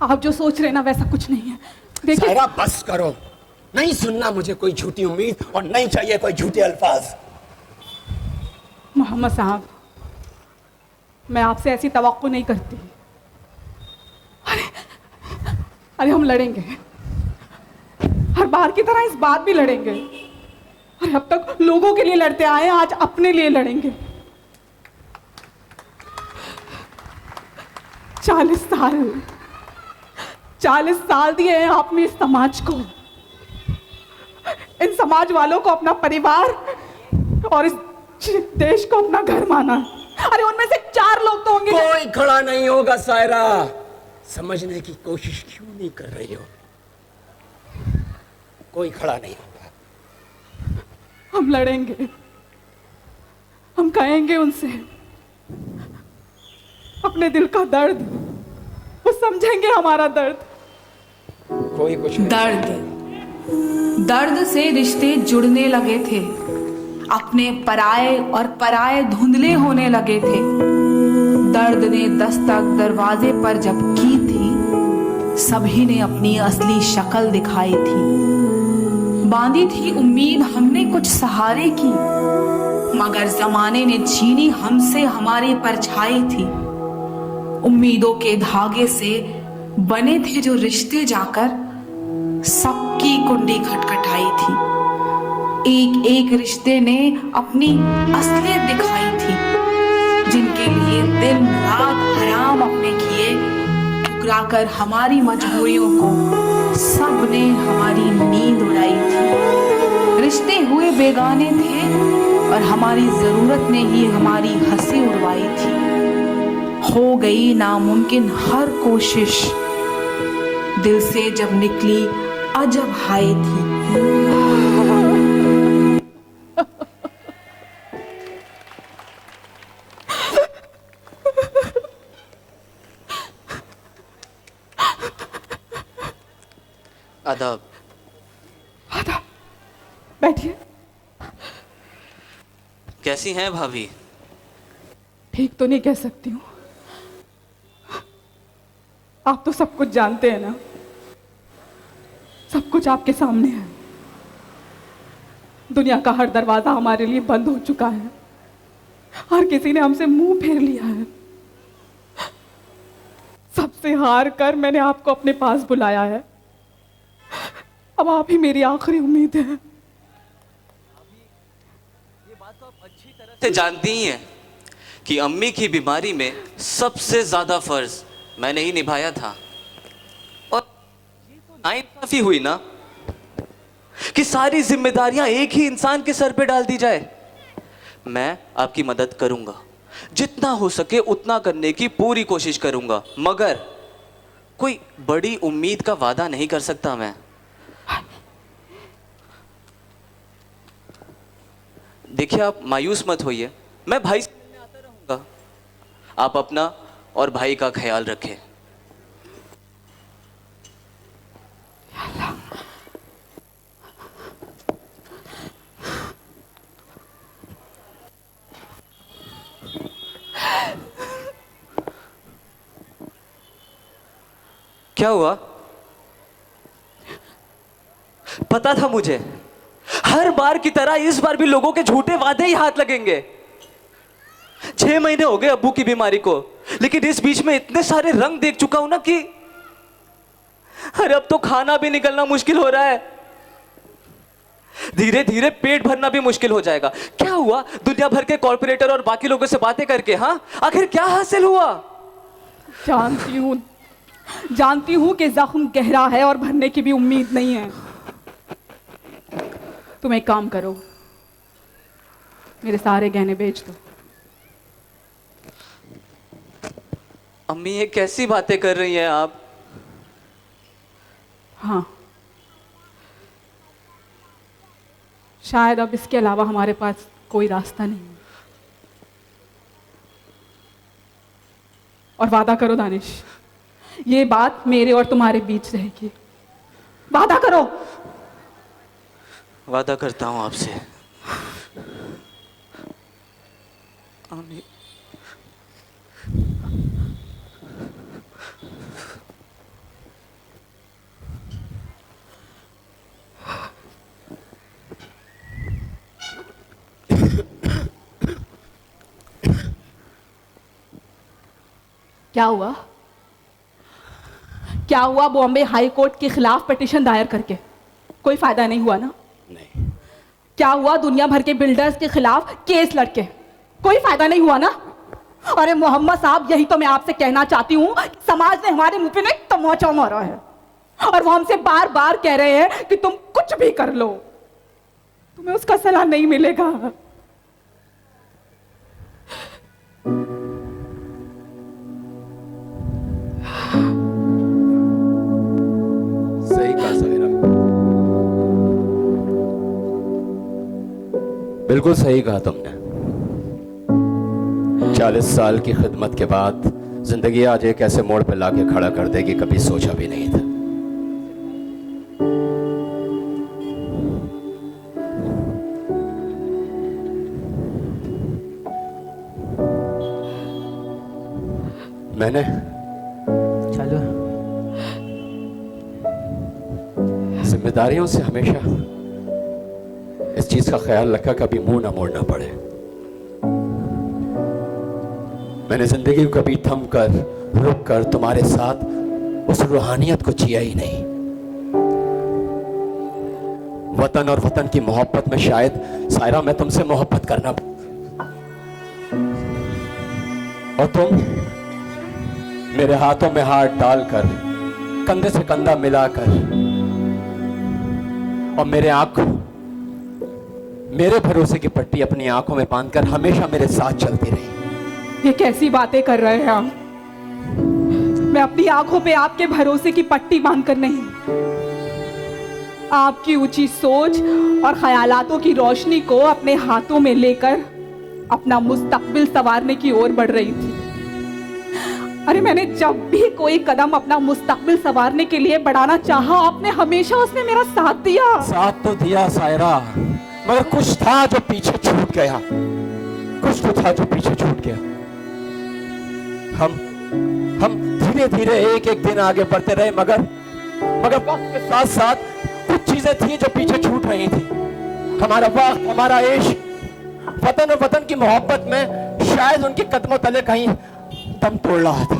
आप जो सोच रहे हैं ना वैसा कुछ नहीं है। देखिए सायरा, बस करो, नहीं सुनना मुझे कोई झूठी उम्मीद और नहीं चाहिए कोई झूठे अल्फाज। मोहम्मद साहब, मैं आपसे ऐसी तवक्को नहीं करती। अरे हम लड़ेंगे, हर बार की तरह इस बार भी लड़ेंगे। अरे अब तक लोगों के लिए लड़ते आए हैं, आज अपने लिए लड़ेंगे। 40 साल दिए हैं आपने इस समाज को, इन समाज वालों को अपना परिवार और इस देश को अपना घर माना। अरे उनमें से 4 लोग तो होंगे। कोई खड़ा नहीं होगा सायरा, समझने की कोशिश क्यों नहीं कर रही हो? कोई खड़ा नहीं होगा। हम लड़ेंगे, हम कहेंगे उनसे अपने दिल का दर्द, वो समझेंगे हमारा दर्द। कोई कुछ दर्द से रिश्ते जुड़ने लगे थे, अपने पराए और पराए धुंधले होने लगे थे। दर्द ने दस्तक दरवाजे पर जब की थी, सभी ने अपनी असली शक्ल दिखाई थी। बांधी थी उम्मीद हमने कुछ सहारे की, मगर जमाने ने छीनी हमसे हमारी परछाई थी। उम्मीदों के धागे से बने थे जो रिश्ते, जाकर सबकी कुंडी खटखटाई थी। एक एक रिश्ते ने अपनी असलियत दिखाई थी, जिनके लिए दिन रात हराम अपने किए, ठुकराकर हमारी मजबूरियों को सबने हमारी नींद उड़ाई थी। रिश्ते हुए बेगाने थे और हमारी जरूरत ने ही हमारी हंसी उड़वाई थी। हो गई नामुमकिन हर कोशिश, दिल से जब निकली अजब हाय थी। आदाब। आदाब, बैठिए। कैसी हैं भाभी? ठीक तो नहीं कह सकती हूँ, आप तो सब कुछ जानते हैं ना, सब कुछ आपके सामने है। दुनिया का हर दरवाजा हमारे लिए बंद हो चुका है, हर किसी ने हमसे मुंह फेर लिया है। सबसे हार कर मैंने आपको अपने पास बुलाया है, अब आप ही मेरी आखिरी उम्मीद है। से जानती ही हैं कि अम्मी की बीमारी में सबसे ज्यादा फर्ज मैंने ही निभाया था। और ये तो नाइंसाफी हुई ना कि सारी जिम्मेदारियां एक ही इंसान के सर पे डाल दी जाए। मैं आपकी मदद करूंगा, जितना हो सके उतना करने की पूरी कोशिश करूंगा, मगर कोई बड़ी उम्मीद का वादा नहीं कर सकता मैं। देखिए, आप मायूस मत होइए, मैं भाई से मिलने आता रहूंगा। आप अपना और भाई का ख्याल रखें। क्या हुआ? पता था मुझे, हर बार की तरह इस बार भी लोगों के झूठे वादे ही हाथ लगेंगे। 6 महीने हो गए अब्बू की बीमारी को, लेकिन इस बीच में इतने सारे रंग देख चुका हूं ना कि अरे अब तो खाना भी निकलना मुश्किल हो रहा है, धीरे धीरे पेट भरना भी मुश्किल हो जाएगा। क्या हुआ दुनिया भर के कॉर्पोरेटर और बाकी लोगों से बातें करके? हाँ, आखिर क्या हासिल हुआ? जानती हूं कि जख्म गहरा है और भरने की भी उम्मीद नहीं है। तुम एक काम करो, मेरे सारे गहने बेच दो। अम्मी, ये कैसी बातें कर रही हैं आप? हाँ, शायद अब इसके अलावा हमारे पास कोई रास्ता नहीं है। और वादा करो दानिश, ये बात मेरे और तुम्हारे बीच रहेगी। वादा करो। वादा करता हूं आपसे। अम्मी, क्या हुआ? क्या हुआ बॉम्बे हाई कोर्ट के खिलाफ पिटीशन दायर करके? कोई फायदा नहीं हुआ ना? नहीं। क्या हुआ दुनिया भर के बिल्डर्स के खिलाफ केस लड़के? कोई फायदा नहीं हुआ ना? अरे मोहम्मद साहब, यही तो मैं आपसे कहना चाहती हूँ, समाज ने हमारे मुंह पे ना एक तमाचा मारा है और वो हमसे बार बार कह रहे हैं कि तुम कुछ भी कर लो, तुम्हें उसका सलाह नहीं मिलेगा। सही कहा सायरा, बिल्कुल सही कहा तुमने। 40 साल की खिदमत के बाद जिंदगी आज एक ऐसे मोड़ पे लाके खड़ा कर देगी, कभी सोचा भी नहीं था। मैंने चलो जिम्मेदारियों से हमेशा इस चीज का ख्याल रखा कभी मुंह ना मोड़ना पड़े। मैंने जिंदगी को कभी थम कर रुक कर तुम्हारे साथ उस रूहानियत को जिया ही नहीं। वतन और वतन की मोहब्बत में शायद सायरा मैं तुमसे मोहब्बत करना, और तुम मेरे हाथों में हाथ डालकर, कंधे से कंधा मिलाकर, और मेरे भरोसे की पट्टी अपनी आंखों में बांधकर हमेशा मेरे साथ चलती रही। ये कैसी बातें कर रहे हैं आप? मैं अपनी आंखों पे आपके भरोसे की पट्टी बांधकर नहीं, आपकी ऊंची सोच और ख्यालातों की रोशनी को अपने हाथों में लेकर अपना मुस्तकबिल संवारने की ओर बढ़ रही थी। अरे मैंने जब भी कोई कदम अपना मुस्तकबिल संवारने के लिए बढ़ाना चाहा, आपने हमेशा उसमें मेरा साथ दिया। साथ तो दिया सायरा, मगर कुछ था जो पीछे छूट गया, कुछ तो था जो पीछे छूट गया। हम धीरे धीरे एक एक दिन आगे बढ़ते रहे, मगर वक्त के साथ साथ कुछ चीजें थी जो पीछे छूट रही थी। हमारा वक्त, हमारा इश्क, वतन और वतन की मोहब्बत में शायद उनके कदमों तले कहीं दम तोड़ रहा था।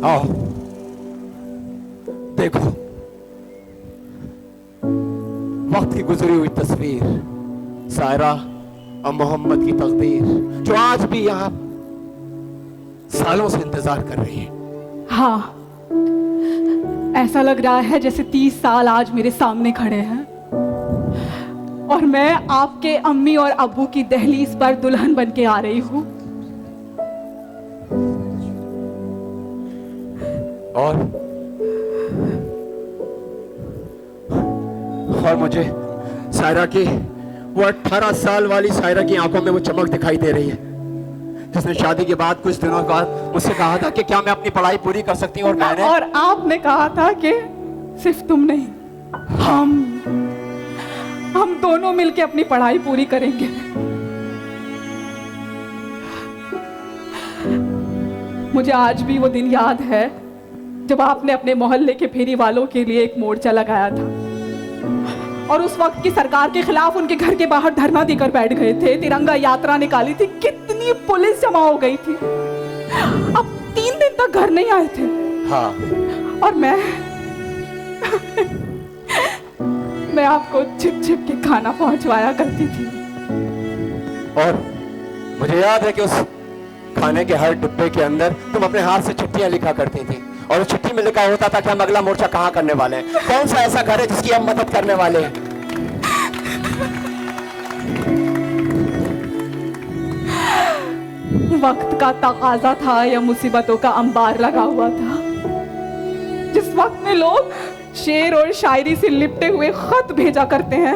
आओ देखो, वक्त की गुजरी हुई तस्वीर। सायरा और मोहम्मद की तकदीर जो आज भी यहाँ सालों से इंतजार कर रही है। हाँ, ऐसा लग रहा है जैसे 30 साल आज मेरे सामने खड़े हैं और मैं आपके अम्मी और अब्बू की दहलीज पर दुल्हन बन के आ रही हूँ। और मुझे सायरा की, वो 18 साल वाली सायरा की आंखों में वो चमक दिखाई दे रही है जिसने शादी के बाद कुछ दिनों बाद मुझसे कहा था कि क्या मैं अपनी पढ़ाई पूरी कर सकती हूँ, और मैंने और आपने कहा था कि सिर्फ तुम नहीं, हम दोनों मिलके अपनी पढ़ाई पूरी करेंगे। मुझे आज भी वो दिन याद है जब आपने अपने मोहल्ले के फेरी वालों के लिए एक मोर्चा लगाया था और उस वक्त की सरकार के खिलाफ उनके घर के बाहर धरना देकर बैठ गए थे, तिरंगा यात्रा निकाली थी, कितनी पुलिस जमा हो गई थी। अब 3 दिन तक घर नहीं आए थे। हाँ। और मैं आपको छिप छिप के खाना पहुंचवाया करती थी। और मुझे याद है कि उस खाने के हर डिब्बे के अंदर तुम अपने हाथ से चिट्ठियां लिखा करती थी और उस चिट्ठी में लिखा होता था कि हम अगला मोर्चा कहाँ करने वाले हैं, कौन सा ऐसा घर है जिसकी हम मदद करने वाले हैं। वक्त का तकाजा था या मुसीबतों का अंबार लगा हुआ था, जिस वक्त में लोग शेर और शायरी से लिपटे हुए खत भेजा करते हैं,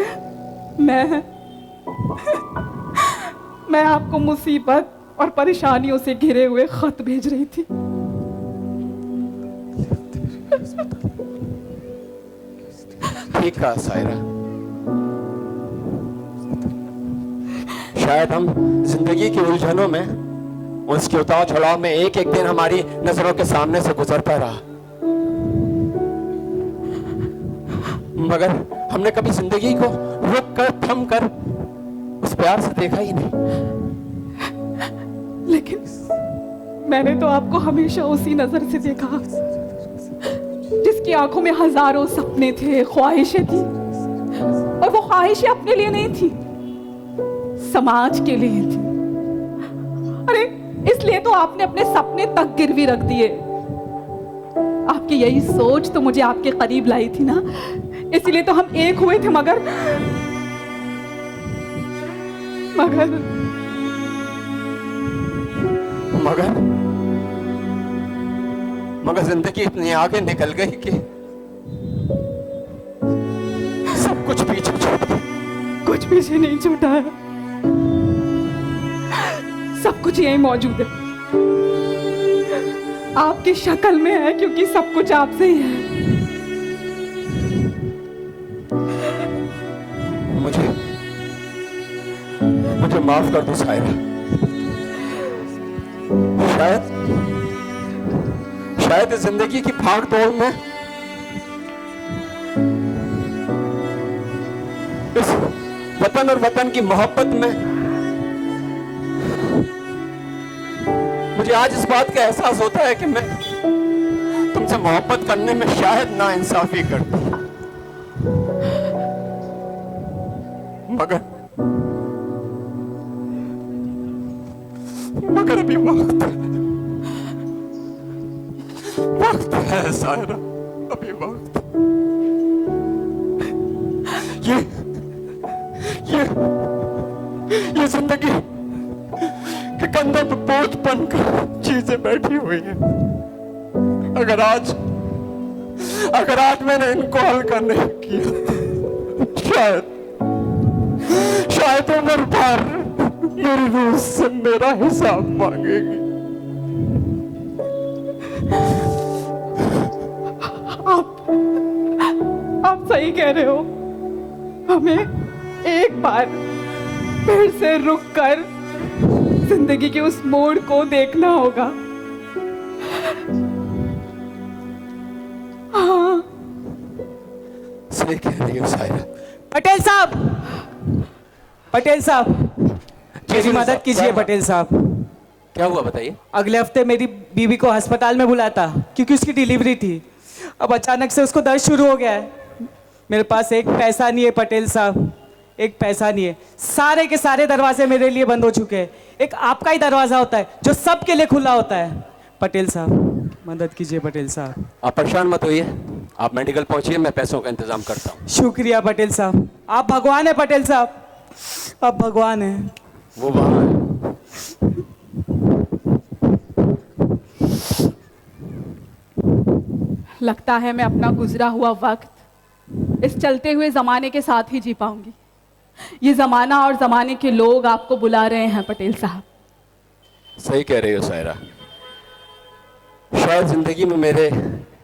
मैं आपको मुसीबत और परेशानियों से घिरे हुए खत भेज रही थी। ठीक कहा सायरा, शायद हम जिंदगी की उलझनों में, उसके उतार चढ़ाव में एक एक दिन हमारी नजरों के सामने से गुजरता रहा, मगर हमने कभी जिंदगी को रुक कर, थम कर उस प्यार से देखा ही नहीं। लेकिन मैंने तो आपको हमेशा उसी नजर से देखा जिसकी आंखों में हजारों सपने थे, ख्वाहिशें थी, और वो ख्वाहिशें अपने लिए नहीं थी, समाज के लिए थी। अरे इसलिए तो आपने अपने सपने तक गिरवी रख दिए। आपकी यही सोच तो मुझे आपके करीब लाई थी ना, इसलिए तो हम एक हुए थे। मगर जिंदगी इतनी आगे निकल गई कि सब कुछ पीछे छूट गया। कुछ पीछे नहीं छूटा है, सब कुछ यही मौजूद है, आपकी शक्ल में है, क्योंकि सब कुछ आपसे ही है। मुझे माफ कर दो सायरा, शायद जिंदगी की भाग दौड़ में, इस वतन और वतन की मोहब्बत में मुझे आज इस बात का एहसास होता है कि मैं तुमसे मोहब्बत करने में शायद नाइंसाफी करती हूं, मगर अभी वक्त है सायरा, अभी वक्त। ये जिंदगी के कंधे पे बोझ बनकर चीजें बैठी हुई हैं। अगर आज मैंने इनको हल्का नहीं किया, शायद उम्र भर मेरी रूह से मेरा हिसाब मांगेगी। आप सही कह रहे हो, हमें एक बार फिर से रुक कर जिंदगी के उस मोड़ को देखना होगा। हाँ, सही कह रही हो सायरा। पटेल साहब मेरी मदद कीजिए। पटेल साहब, क्या हुआ बताइए। अगले हफ्ते मेरी बीवी को अस्पताल में बुलाया था क्योंकि उसकी डिलीवरी थी। अब अचानक से उसको दर्द शुरू हो गया है। मेरे पास एक पैसा नहीं है पटेल साहब, एक पैसा नहीं है। सारे के सारे दरवाजे मेरे लिए बंद हो चुके हैं। एक आपका ही दरवाज़ा होता है जो सबके लिए खुला होता है। पटेल साहब मदद कीजिए पटेल साहब। आप परेशान मत होइए, आप मेडिकल पहुंचिए, मैं पैसों का इंतजाम करता हूँ। शुक्रिया पटेल साहब, आप भगवान हैं पटेल साहब, आप भगवान हैं। वो वहाँ है। लगता है मैं अपना गुजरा हुआ वक्त इस चलते हुए ज़माने के साथ ही जी पाऊंगी। ये ज़माना और ज़माने के लोग आपको बुला रहे हैं पटेल साहब। सही कह रही हो सायरा, शायद जिंदगी में मेरे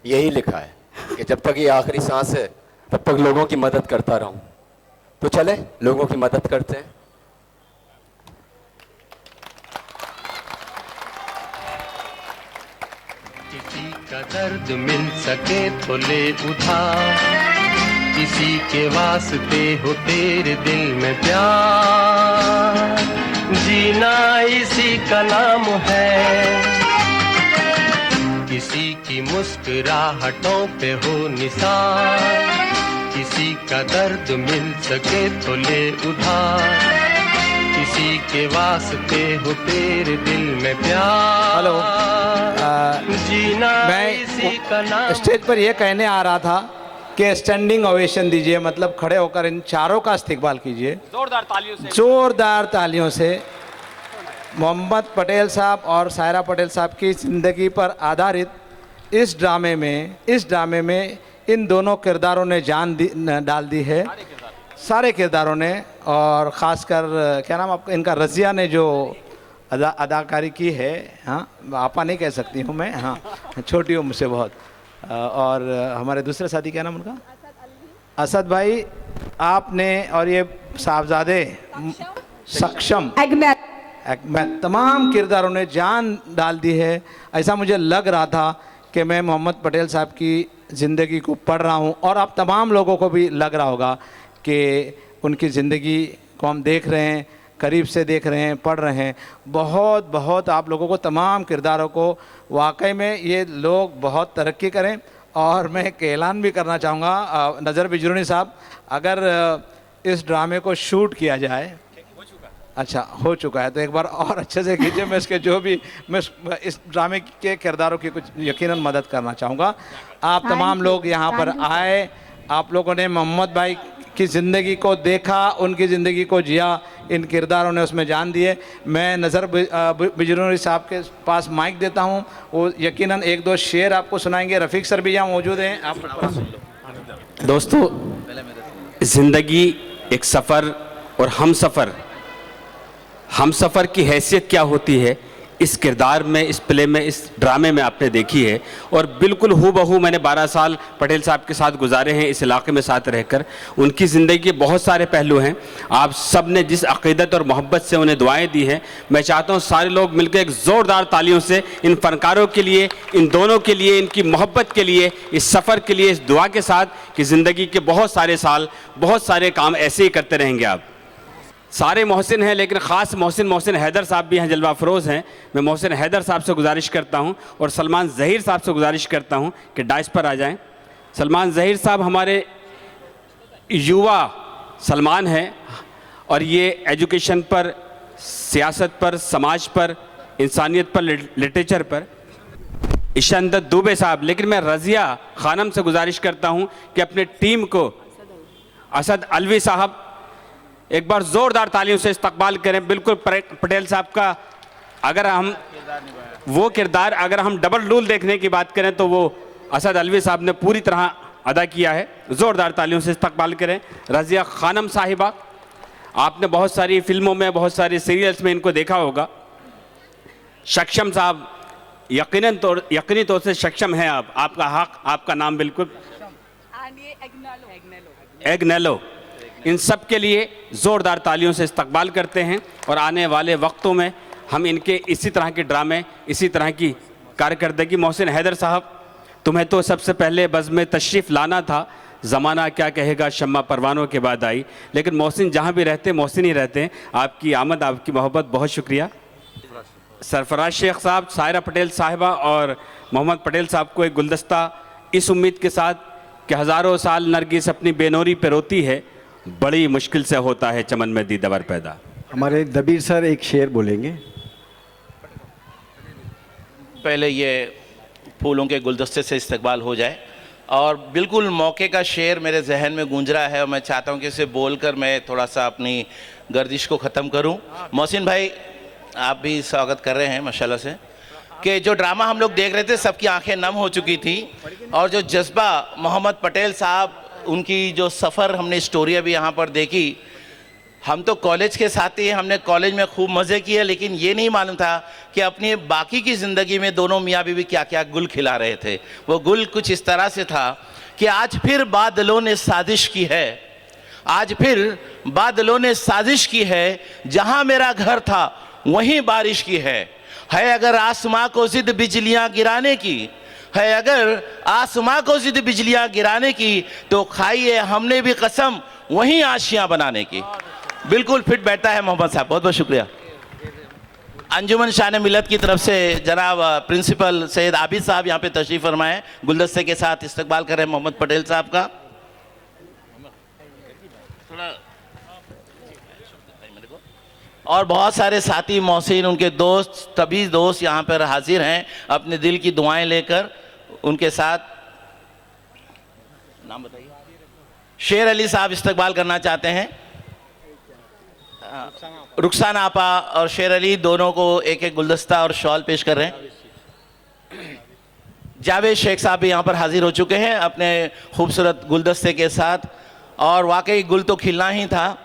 यही लिखा है कि जब तक ये आखिरी सांस है तब तक लोगों की मदद करता रहूं। तो चले लोगों की मदद करते हैं। किसी का दर्द मिल सके तो ले उधार, किसी के वास्ते हो तेरे दिल में प्यार, जीना इसी का नाम है। किसी की मुस्कुराहटों पे हो निसार, किसी का दर्द मिल सके तो ले उधार, किसी के वास्ते हो तेरे दिल में प्यार। हेलो, जीना इसी का नाम। मैं स्टेज पर यह कहने आ रहा था कि स्टैंडिंग ओवेशन दीजिए, मतलब खड़े होकर इन चारों का इस्तकबाल कीजिए जोरदार तालियों से। जोरदार तालियों से। मोहम्मद पटेल साहब और सायरा पटेल साहब की ज़िंदगी पर आधारित इस ड्रामे में इन दोनों किरदारों ने जान डाल दी है, सारे किरदारों ने। और ख़ासकर क्या नाम आपका, इनका रज़िया ने जो अदाकारी की है, हाँ आपा नहीं कह सकती हूँ मैं, हाँ छोटी हूँ मुझसे बहुत। और हमारे दूसरे साथी क्या नाम उनका, असद भाई, आपने और ये साहबजादे सक्षम तमाम किरदारों ने जान डाल दी है। ऐसा मुझे लग रहा था कि मैं मोहम्मद पटेल साहब की ज़िंदगी को पढ़ रहा हूँ, और आप तमाम लोगों को भी लग रहा होगा कि उनकी ज़िंदगी को हम देख रहे हैं, करीब से देख रहे हैं, पढ़ रहे हैं। बहुत बहुत आप लोगों को, तमाम किरदारों को, वाकई में ये लोग बहुत तरक्की करें। और मैं एक ऐलान भी करना चाहूँगा, नज़र बिजरूनी साहब, अगर इस ड्रामे को शूट किया जाए, अच्छा हो चुका है, तो एक बार और अच्छे से कीजिए। मैं इसके जो भी, मैं इस ड्रामे के किरदारों की कुछ यकीनन मदद करना चाहूँगा। आप तमाम लोग यहाँ पर आए, आप लोगों ने मोहम्मद भाई की ज़िंदगी को देखा, उनकी ज़िंदगी को जिया, इन किरदारों ने उसमें जान दिए। मैं नज़र बिजरूनी साहब के पास माइक देता हूँ, वो यकीनन एक दो शेर आपको सुनाएंगे। रफ़ीक सर भी यहाँ मौजूद हैं, आप सुन लो। दोस्तों, ज़िंदगी एक सफ़र और हम सफ़र की हैसियत क्या होती है, इस किरदार में, इस प्ले में, इस ड्रामे में आपने देखी है। और बिल्कुल हूबहू मैंने 12 साल पटेल साहब के साथ गुजारे हैं इस इलाके में साथ रहकर। उनकी ज़िंदगी के बहुत सारे पहलू हैं। आप सब ने जिस अक़ीदत और मोहब्बत से उन्हें दुआएं दी हैं, मैं चाहता हूँ सारे लोग मिलकर एक ज़ोरदार तालियों से इन फ़नकारों के लिए, इन दोनों के लिए, इनकी मोहब्बत के लिए, इस सफ़र के लिए, इस दुआ के साथ कि ज़िंदगी के बहुत सारे साल, बहुत सारे काम ऐसे ही करते रहेंगे। आप सारे मोहसिन हैं, लेकिन ख़ास मोहसिन हैदर साहब भी हैं, जलवा अफरोज़ हैं। मैं मोहसिन हैदर साहब से गुजारिश करता हूं और सलमान ज़हीर साहब से गुजारिश करता हूं कि डाइस पर आ जाएं। सलमान ज़हीर साहब हमारे युवा सलमान हैं, और ये एजुकेशन पर, सियासत पर, समाज पर, इंसानियत पर, लिटरेचर पर। इशांदत दुबे साहब, लेकिन मैं रज़िया खानम से गुजारिश करता हूं कि अपने टीम को, असद अलवी साहब, एक बार ज़ोरदार तालियों से इस्तकबाल करें। बिल्कुल पटेल साहब का अगर हम वो किरदार, अगर हम डबल रूल देखने की बात करें तो वो असद अलवी साहब ने पूरी तरह अदा किया है। ज़ोरदार तालियों से इस्तकबाल करें। रज़िया खानम साहिबा, आपने बहुत सारी फिल्मों में, बहुत सारी सीरियल्स में इनको देखा होगा। सक्षम साहब, यकीनी तौर से सक्षम हैं आप, आपका हक, आपका नाम बिल्कुल एग्नेलो। इन सब के लिए ज़ोरदार तालियों से इस्तकबाल करते हैं। और आने वाले वक्तों में हम इनके इसी तरह के ड्रामे, इसी तरह की कारकर्दगी। मोहसिन हैदर साहब, तुम्हें तो सबसे पहले बज़्म में तशरीफ़ लाना था, ज़माना क्या कहेगा शम्मा परवानों के बाद आई, लेकिन मोहसिन जहाँ भी रहते मोहसिन ही रहते हैं। आपकी आमद, आपकी मोहब्बत, बहुत शुक्रिया। सरफराज शेख साहब, सायरा पटेल साहिबा और मोहम्मद पटेल साहब को एक गुलदस्ता, इस उम्मीद के साथ कि हज़ारों साल नरगिस अपनी बेनूरी पे रोती है, बड़ी मुश्किल से होता है चमन में दीदार पैदा। हमारे दबीर सर एक शेर बोलेंगे। पहले ये फूलों के गुलदस्ते से इस्तकबाल हो जाए, और बिल्कुल मौके का शेर मेरे जहन में गूंज रहा है और मैं चाहता हूँ कि इसे बोलकर मैं थोड़ा सा अपनी गर्दिश को ख़त्म करूँ। मोहसिन भाई आप भी स्वागत कर रहे हैं माशाल्लाह से, कि जो ड्रामा हम लोग देख रहे थे सबकी आंखें नम हो चुकी थी, और जो जज्बा मोहम्मद पटेल साहब, उनकी जो सफ़र हमने स्टोरी अभी यहाँ पर देखी, हम तो कॉलेज के साथी हैं, हमने कॉलेज में खूब मज़े किए, लेकिन ये नहीं मालूम था कि अपनी बाकी की ज़िंदगी में दोनों मियाँ बीवी क्या क्या गुल खिला रहे थे। वो गुल कुछ इस तरह से था कि आज फिर बादलों ने साजिश की है, आज फिर बादलों ने साजिश की है, जहाँ मेरा घर था वहीं बारिश की है अगर आसमां को जिद बिजलियाँ गिराने की, है अगर आसमां को जिद बिजलियाँ गिराने की, तो खाइए हमने भी कसम वहीं आशियाँ बनाने की। बिल्कुल फिट बैठता है मोहम्मद साहब, बहुत बहुत शुक्रिया। अंजुमन शान मिलत की तरफ से जनाब प्रिंसिपल सैयद आबिद साहब यहाँ पे तशरीफ़ फरमाएं, गुलदस्ते के साथ इस्तकबाल कर रहे हैं मोहम्मद पटेल साहब का। और बहुत सारे साथी मोहसिन, उनके दोस्त, तभी दोस्त यहाँ पर हाजिर हैं अपने दिल की दुआएं लेकर। उनके साथ नाम बताइए। शेर अली साहब इस्तकबाल करना चाहते हैं। रुखसाना आपा और शेर अली दोनों को एक एक गुलदस्ता और शॉल पेश कर रहे हैं। जावेद शेख साहब भी यहाँ पर हाजिर हो चुके हैं अपने खूबसूरत गुलदस्ते के साथ, और वाकई गुल तो खिलना ही था।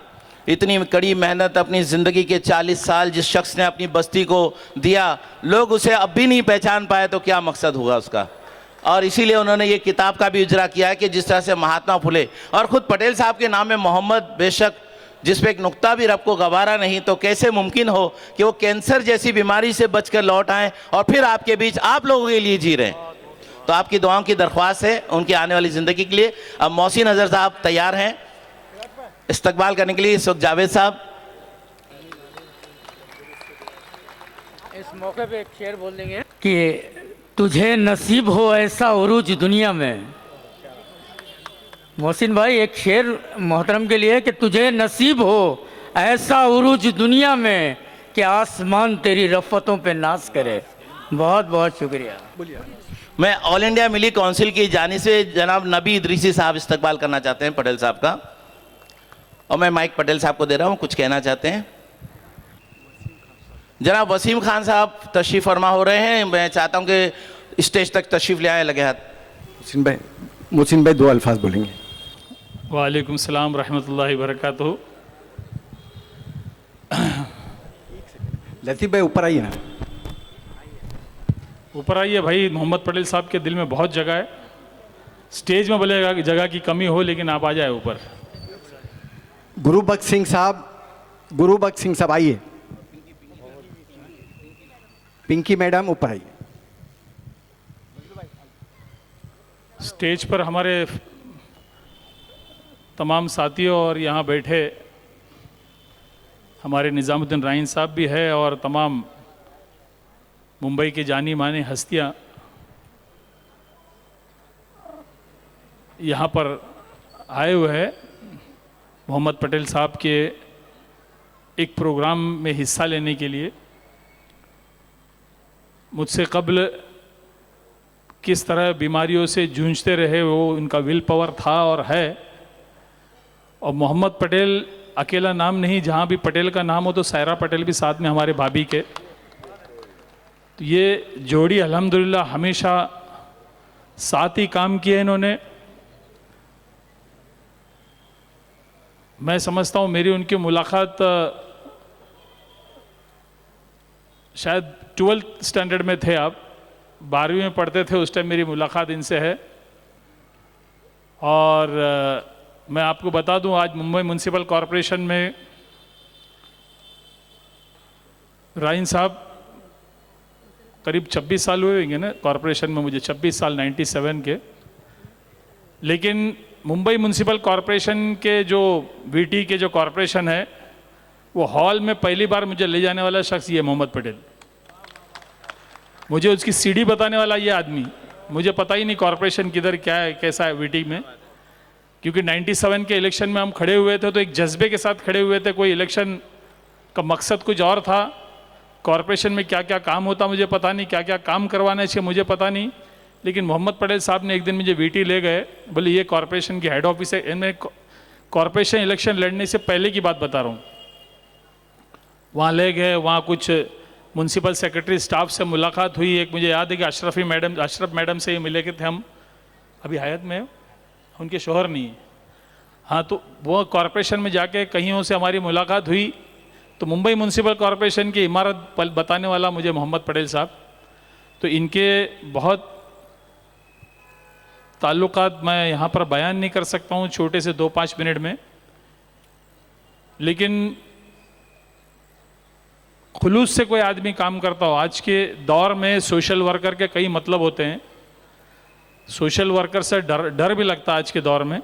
इतनी कड़ी मेहनत, अपनी ज़िंदगी के 40 साल जिस शख्स ने अपनी बस्ती को दिया, लोग उसे अब भी नहीं पहचान पाए तो क्या मकसद होगा उसका। और इसीलिए उन्होंने ये किताब का भी इजरा किया है कि जिस तरह से महात्मा फुले और ख़ुद पटेल साहब के नाम में मोहम्मद, बेशक जिस पे एक नुक्ता भी रब को गवारा नहीं, तो कैसे मुमकिन हो कि वो कैंसर जैसी बीमारी से बचकर लौट आएँ और फिर आपके बीच आप लोगों के लिए जी रहे हैं। तो आपकी दुआओं की दरख्वास्त है उनकी आने वाली ज़िंदगी के लिए। अब मोहसिन अजहर साहब तैयार हैं इस्तकबाल करने के लिए। इस वक्त जावेद साहब इस मौके पे एक शेर बोल देंगे कि तुझे नसीब हो ऐसा उरूज दुनिया में। मोहसिन भाई एक शेर मोहतरम के लिए कि तुझे नसीब हो ऐसा उरूज दुनिया में कि आसमान तेरी रफ़तों पे नाज करे। बहुत बहुत शुक्रिया। मैं ऑल इंडिया मिली काउंसिल की जानिब से जनाब नबी इदरीसी साहब इस्तकबाल करना चाहते हैं पटेल साहब का, और मैं माइक पटेल साहब को दे रहा हूँ, कुछ कहना चाहते हैं। जनाब वसीम खान साहब तशरीफ़ फरमा हो रहे हैं, मैं चाहता हूँ कि स्टेज तक तशरीफ़ ले आए लगे हाथ। मोहसिन भाई 2 अल्फाज बोलेंगे। वालेकुम सलाम रहमतुल्लाहि बरकातहू। लतीफ़ भाई ऊपर आइए ना। ऊपर आइए भाई। मोहम्मद पटेल साहब के दिल में बहुत जगह है, स्टेज में बोलेगा कि जगह की कमी हो, लेकिन आप आ जाए ऊपर। गुरुबख्श सिंह साहब आइए। पिंकी मैडम ऊपर आइए। स्टेज पर हमारे तमाम साथियों और यहाँ बैठे हमारे निज़ामुद्दीन राइन साहब भी है और तमाम मुंबई के जानी मानी हस्तियाँ यहाँ पर आए हुए हैं मोहम्मद पटेल साहब के एक प्रोग्राम में हिस्सा लेने के लिए। मुझसे कब्ल किस तरह बीमारियों से जूझते रहे, वो उनका विल पावर था और है। और मोहम्मद पटेल अकेला नाम नहीं, जहाँ भी पटेल का नाम हो तो सायरा पटेल भी साथ में हमारे भाभी के। तो ये जोड़ी अल्हम्दुलिल्लाह हमेशा साथ ही काम किए इन्होंने। मैं समझता हूँ मेरी उनकी मुलाकात शायद 12th स्टैंडर्ड में थे आप, 12वीं में पढ़ते थे, उस टाइम मेरी मुलाकात इनसे है। और मैं आपको बता दूं आज मुंबई म्यूनसिपल कॉरपोरेशन में राइन साहब करीब 26 साल हुए होंगे ना कॉरपोरेशन में, मुझे 26 साल 97 के। लेकिन मुंबई म्यूनसिपल कॉरपोरेशन के जो वीटी के जो कॉरपोरेशन है, वो हॉल में पहली बार मुझे ले जाने वाला शख्स ये मोहम्मद पटेल। मुझे उसकी सीढ़ी बताने वाला ये आदमी, मुझे पता ही नहीं कॉरपोरेशन किधर क्या है कैसा है वीटी में, क्योंकि 97 के इलेक्शन में हम खड़े हुए थे तो एक जज्बे के साथ खड़े हुए थे, कोई इलेक्शन का मकसद कुछ और था। कॉरपोरेशन में क्या क्या काम होता मुझे पता नहीं, क्या क्या काम करवाना चाहिए मुझे पता नहीं, लेकिन मोहम्मद पटेल साहब ने एक दिन मुझे वीटी ले गए, बोले ये कॉरपोरेशन की हेड ऑफिस है। इनमें कॉरपोरेशन इलेक्शन लड़ने से पहले की बात बता रहा हूँ। वहाँ ले गए, वहाँ कुछ म्यूनसिपल सेक्रेटरी स्टाफ से मुलाकात हुई। एक मुझे याद है कि अशरफ मैडम से ही मिले के थे हम, अभी हयात में उनके शोहर नहीं है। हाँ, तो वो कॉरपोरेशन में जाके कहीं से हमारी मुलाकात हुई तो मुंबई म्यूनसिपल कॉरपोरेशन की इमारत बताने वाला मुझे मोहम्मद पटेल साहब। तो इनके बहुत ताल्लुकात मैं यहाँ पर बयान नहीं कर सकता हूँ छोटे से 2-5 मिनट में, लेकिन खुलूस से कोई आदमी काम करता हो। आज के दौर में सोशल वर्कर के कई मतलब होते हैं, सोशल वर्कर से डर भी लगता है आज के दौर में।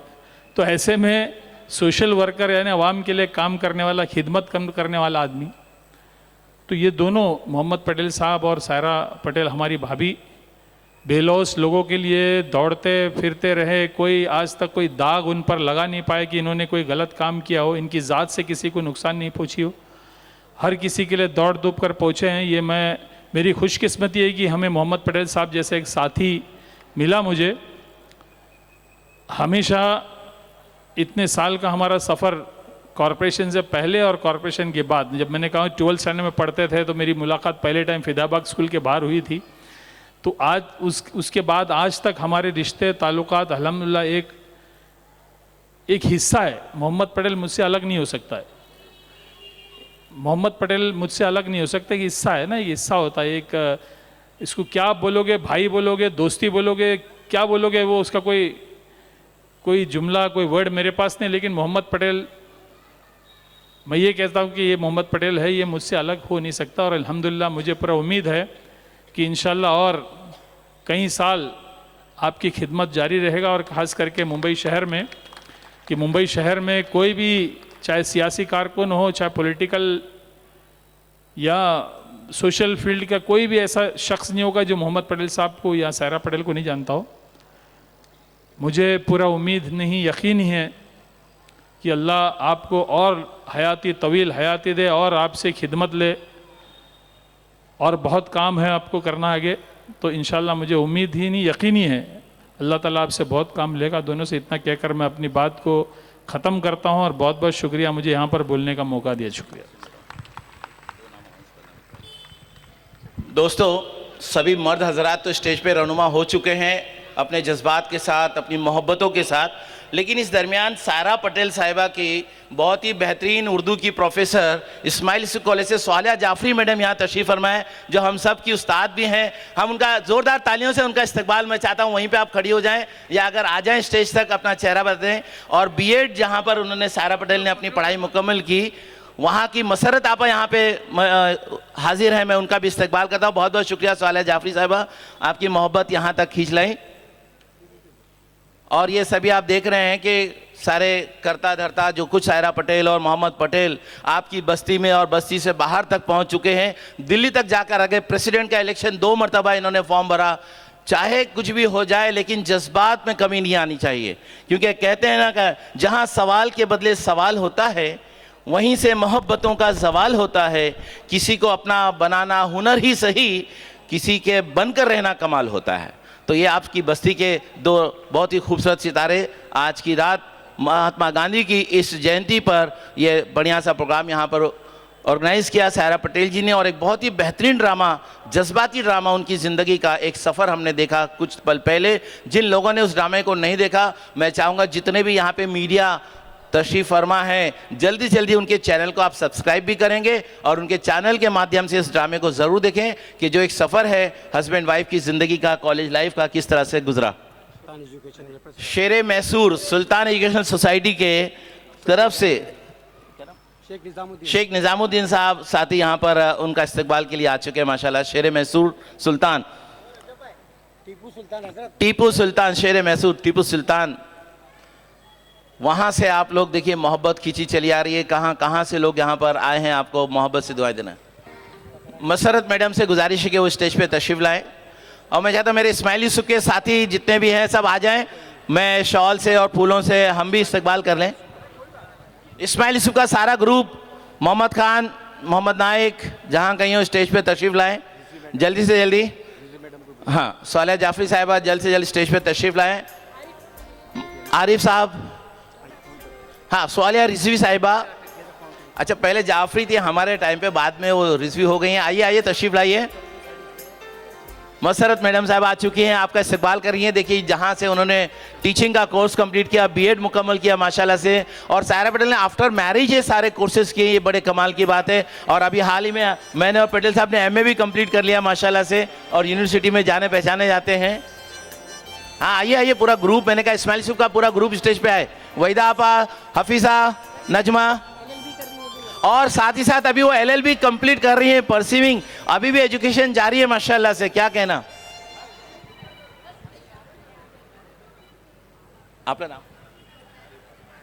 तो ऐसे में सोशल वर्कर यानी आवाम के लिए काम करने वाला, खिदमत करने वाला आदमी, तो ये दोनों मोहम्मद पटेल साहब और सायरा पटेल हमारी भाभी बेलौस लोगों के लिए दौड़ते फिरते रहे। कोई आज तक कोई दाग उन पर लगा नहीं पाए कि इन्होंने कोई गलत काम किया हो, इनकी ज़ात से किसी को नुकसान नहीं पहुँची हो। हर किसी के लिए दौड़ धूप कर पहुँचे हैं। ये मेरी खुशकिस्मती है कि हमें मोहम्मद पटेल साहब जैसे एक साथी मिला मुझे। हमेशा इतने साल का हमारा सफ़र कॉरपोरेशन से पहले और कॉरपोरेशन के बाद, जब मैंने कहा 12th स्टैंडर्ड में पढ़ते थे तो मेरी मुलाकात पहले टाइम फिदाबाग स्कूल के बाहर हुई थी। तो आज उसके बाद आज तक हमारे रिश्ते ताल्लुकात अल्हम्दुलिल्लाह एक हिस्सा है। मोहम्मद पटेल मुझसे अलग नहीं हो सकता है, मोहम्मद पटेल मुझसे अलग नहीं हो सकता, कि हिस्सा है ना, ये हिस्सा होता है एक। इसको क्या बोलोगे, भाई बोलोगे, दोस्ती बोलोगे, क्या बोलोगे, वो उसका कोई जुमला कोई वर्ड मेरे पास नहीं। लेकिन मोहम्मद पटेल, मैं ये कहता हूँ कि ये मोहम्मद पटेल है, ये मुझसे अलग हो नहीं सकता। और अल्हम्दुलिल्लाह मुझे पूरा उम्मीद है कि इंशाल्लाह और कई साल आपकी खिदमत जारी रहेगा। और ख़ास करके मुंबई शहर में, कि मुंबई शहर में कोई भी चाहे सियासी कारकुन हो, चाहे पॉलिटिकल या सोशल फील्ड का कोई भी ऐसा शख्स नहीं होगा जो मोहम्मद पटेल साहब को या सायरा पटेल को नहीं जानता हो। मुझे पूरा उम्मीद नहीं, यकीन ही है कि अल्लाह आपको और हयाती तवील हयाती दे और आपसे खिदमत ले, और बहुत काम है आपको करना आगे। तो इंशाल्लाह मुझे उम्मीद ही नहीं, यकीन ही है अल्लाह ताला आपसे बहुत काम लेगा। दोनों से इतना कहकर मैं अपनी बात को ख़त्म करता हूँ और बहुत बहुत शुक्रिया मुझे यहाँ पर बोलने का मौका दिया। शुक्रिया दोस्तों, सभी मर्द हजरात तो स्टेज पे रहनुमा हो चुके हैं अपने जज्बात के साथ, अपनी मोहब्बतों के साथ, लेकिन इस दरमियान सायरा पटेल साहिबा की बहुत ही बेहतरीन उर्दू की प्रोफेसर इस्माइल कॉलेज से स्वालिया जाफरी मैडम यहाँ तशरीफ़ फरमाए, जो हम सब की उस्ताद भी हैं। हम उनका ज़ोरदार तालियों से उनका इस्तकबाल मैं चाहता हूँ। वहीं पे आप खड़ी हो जाएं या अगर आ जाएं स्टेज तक, अपना चेहरा बताएं। और बीएड जहाँ पर उन्होंने सायरा पटेल ने अपनी पढ़ाई मुकम्मल की, वहाँ की मसरत आपा यहाँ पे हाजिर हैं, मैं उनका भी इस्तकबाल करता हूँ। बहुत बहुत शुक्रिया स्वालिया जाफरी साहिबा, आपकी मोहब्बत यहाँ तक खींच लाई। और ये सभी आप देख रहे हैं कि सारे करता धरता जो कुछ सायरा पटेल और मोहम्मद पटेल आपकी बस्ती में और बस्ती से बाहर तक पहुंच चुके हैं। दिल्ली तक जाकर अगर प्रेसिडेंट का इलेक्शन 2 मरतबा इन्होंने फॉर्म भरा। चाहे कुछ भी हो जाए लेकिन जज्बात में कमी नहीं आनी चाहिए, क्योंकि कहते हैं ना कि जहां सवाल के बदले सवाल होता है वहीं से मोहब्बतों का जवाल होता है। किसी को अपना बनाना हुनर ही सही, किसी के बनकर रहना कमाल होता है। तो ये आपकी बस्ती के 2 बहुत ही खूबसूरत सितारे आज की रात महात्मा गांधी की इस जयंती पर ये बढ़िया सा प्रोग्राम यहाँ पर ऑर्गेनाइज़ किया सायरा पटेल जी ने। और एक बहुत ही बेहतरीन ड्रामा, जज्बाती ड्रामा, उनकी ज़िंदगी का एक सफ़र हमने देखा कुछ पल पहले। जिन लोगों ने उस ड्रामे को नहीं देखा, मैं चाहूँगा जितने भी यहाँ पे मीडिया तशरीफ़ फरमा है, जल्दी से जल्दी उनके चैनल को आप सब्सक्राइब भी करेंगे और उनके चैनल के माध्यम से इस ड्रामे को ज़रूर देखें कि जो एक सफ़र है हस्बैंड वाइफ की ज़िंदगी का, कॉलेज लाइफ का, किस तरह से गुजरा। शेर मैसूर सुल्तान एजुकेशन सोसाइटी के तरफ से शेख निज़ामुद्दीन साहब साथी यहाँ पर उनका इस्तकबाल के लिए आ चुके हैं माशाल्लाह। शेर मैसूर सुल्तान, टीपू सुल्तान, शेर मैसूर टीपू सुल्तान, वहाँ से आप लोग देखिए मोहब्बत खींची चली आ रही है। कहाँ कहाँ से लोग यहाँ पर आए हैं आपको मोहब्बत से दुआएं देना। मसरत मैडम से गुजारिश है कि वो स्टेज पे तशरीफ़ लाएं। और मैं चाहता हूँ मेरे इस्माइल यूसुफ के साथी जितने भी हैं सब आ जाएं। मैं शॉल से और फूलों से हम भी इस्तकबाल कर लें। इस्माइल यूसुफ का सारा ग्रुप, मोहम्मद खान, मोहम्मद नाइक, जहाँ कहीं हो स्टेज पे तशरीफ़ लाएं जल्दी से जल्दी। हाँ, सालिया जाफरी साहिबा जल्द से जल्द स्टेज पे तशरीफ़ लाएं। आरिफ साहब, हाँ सालिया रिजवी साहिबा, अच्छा पहले जाफरी थी हमारे टाइम पे, बाद में वो रिजवी हो गई हैं। आइए आइए तशरीफ़ लाइए। मसरत मैडम साहब आ चुकी हैं, आपका इस्तकबाल कर रही हैं। देखिए जहाँ से उन्होंने टीचिंग का कोर्स कंप्लीट किया, बीएड मुकम्मल किया माशाल्लाह से, और सायरा पटेल ने आफ्टर मैरिज ये सारे कोर्सेज किए, ये बड़े कमाल की बात है। और अभी हाल ही में मैंने और पटेल साहब ने एमए भी कंप्लीट कर लिया माशाल्लाह से, और यूनिवर्सिटी में जाने पहचाने जाते हैं। हाँ आइए आइए, पूरा ग्रुप, मैंने कहा इस्माइल यूसुफ का पूरा ग्रुप स्टेज पे आए। वहीदा आपा, हफीज़ा, नजमा, और साथ ही साथ अभी वो एलएलबी कंप्लीट कर रही है, परसीविंग, अभी भी एजुकेशन जारी है माशाल्लाह से। क्या कहना आपका नाम?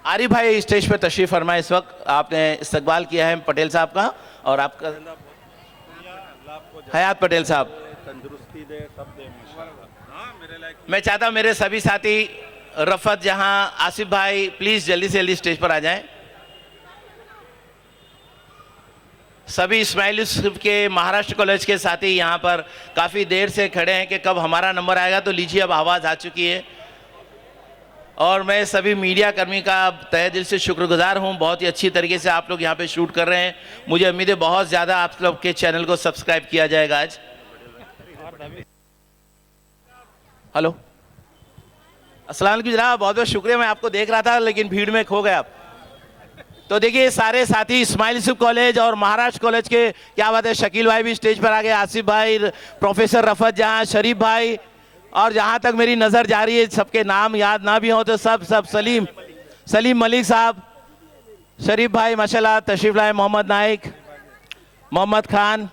आरिफ भाई स्टेज पे तशरीफ फरमाए। इस वक्त आपने इस्तकबाल किया है पटेल साहब का, और आपका हयात पटेल साहब। मैं चाहता हूं मेरे सभी साथी रफत जहां, आसिफ भाई, प्लीज जल्दी से जल्दी स्टेज पर आ जाएं। सभी इस्माइल यूसुफ के महाराष्ट्र कॉलेज के साथी यहाँ पर काफ़ी देर से खड़े हैं कि कब हमारा नंबर आएगा। तो लीजिए, अब आवाज़ आ चुकी है, और मैं सभी मीडिया कर्मी का तहे दिल से शुक्रगुजार हूँ। बहुत ही अच्छी तरीके से आप लोग यहाँ पे शूट कर रहे हैं। मुझे उम्मीद है बहुत ज़्यादा आप लोग के चैनल को सब्सक्राइब किया जाएगा आज। हेलो, अस्सलाम वालेकुम जनाब, बहुत बहुत शुक्रिया। मैं आपको देख रहा था लेकिन भीड़ में खो गया। तो देखिए सारे साथी इस्माइल यूसुफ कॉलेज और महाराष्ट्र कॉलेज के, क्या बात है, शकील भाई भी स्टेज पर आ गए, आसिफ भाई, प्रोफेसर रफत जहाँ, शरीफ भाई, और जहाँ तक मेरी नज़र जा रही है, सबके नाम याद ना भी हो तो सब सलीम मलिक साहब, शरीफ भाई माशाल्लाह तशरीफ लाए, मोहम्मद नाइक, मोहम्मद खान,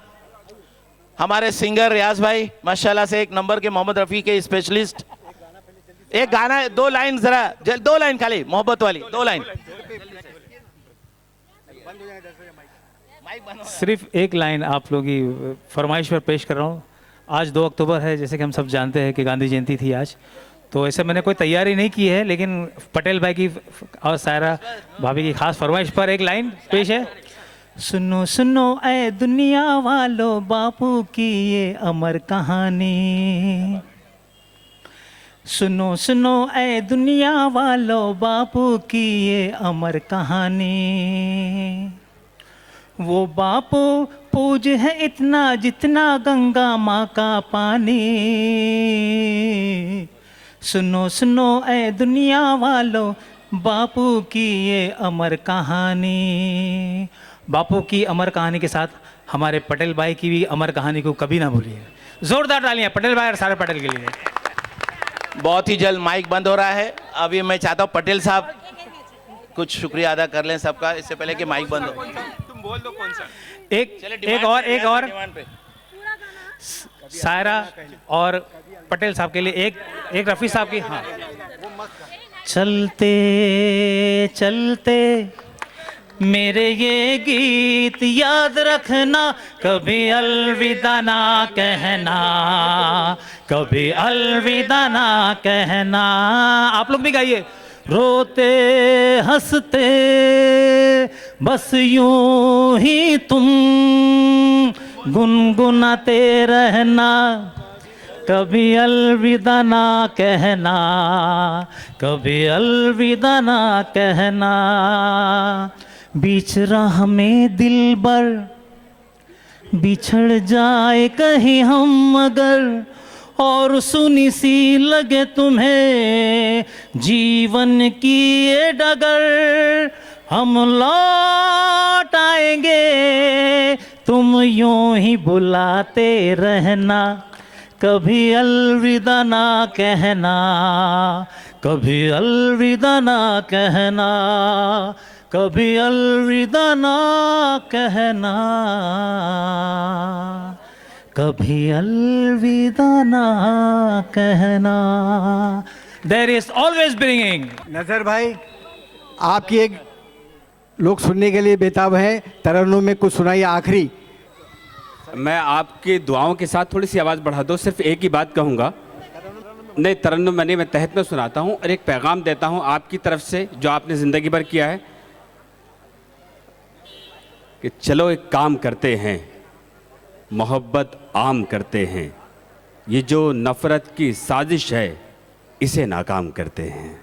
हमारे सिंगर रियाज भाई माशाल्लाह से एक नंबर के, मोहम्मद रफ़ी के स्पेशलिस्ट। एक गाना, 2 लाइन जरा, 2 लाइन खाली मोहब्बत वाली, 2 लाइन। सिर्फ एक लाइन आप लोगों की फरमाइश पर पेश कर रहा हूँ। आज 2 अक्टूबर है, जैसे कि हम सब जानते हैं कि गांधी जयंती थी आज, तो ऐसे मैंने कोई तैयारी नहीं की है, लेकिन पटेल भाई की और सायरा भाभी की खास फरमाइश पर एक लाइन पेश है। सुनो सुनो ऐ दुनिया वालों, बापू की ये अमर कहानी, सुनो सुनो ऐ दुनिया वालों, बापू की ये अमर कहानी। वो बापू पूज है इतना जितना गंगा माँ का पानी, सुनो सुनो ऐ दुनिया वालों, बापू की ये अमर कहानी। बापू की अमर कहानी के साथ हमारे पटेल भाई की भी अमर कहानी को कभी ना भूलिए। जोरदार तालियां पटेल भाई और सारे पटेल के लिए। बहुत ही जल्द माइक बंद हो रहा है। अभी मैं चाहता हूँ पटेल साहब कुछ शुक्रिया अदा कर लें सबका, इससे पहले कि माइक बंद हो। तुम बोल दो कौन सा। एक और सायरा और पटेल साहब के लिए एक रफ़ी साहब की। हाँ, चलते चलते मेरे ये गीत याद रखना, कभी अलविदा ना कहना, कभी अलविदा ना कहना। आप लोग भी गाइए। रोते हंसते बस यूं ही तुम गुनगुनाते रहना, कभी अलविदा ना कहना, कभी अलविदा ना कहना। बीच राह में दिलबर बिछड़ जाए कहीं हम अगर, और सुनी सी लगे तुम्हें जीवन की ये डगर, हम लौट आएंगे तुम यूं ही बुलाते रहना, कभी अलविदा ना कहना, कभी अलविदा ना कहना, कभी अलविदा ना कहना, कभी अलविदा ना कहना। There is always bringing। नजर भाई, आपकी एक लोग सुनने के लिए बेताब है, तरन्नुम में कुछ सुनाइए आखिरी। मैं आपकी दुआओं के साथ थोड़ी सी आवाज़ बढ़ा दो, सिर्फ एक ही बात कहूँगा नहीं तरन्नुम मैं तहत में सुनाता हूँ और एक पैगाम देता हूँ आपकी तरफ से जो आपने ज़िंदगी भर किया है कि चलो एक काम करते हैं, मोहब्बत आम करते हैं, ये जो नफ़रत की साजिश है इसे नाकाम करते हैं।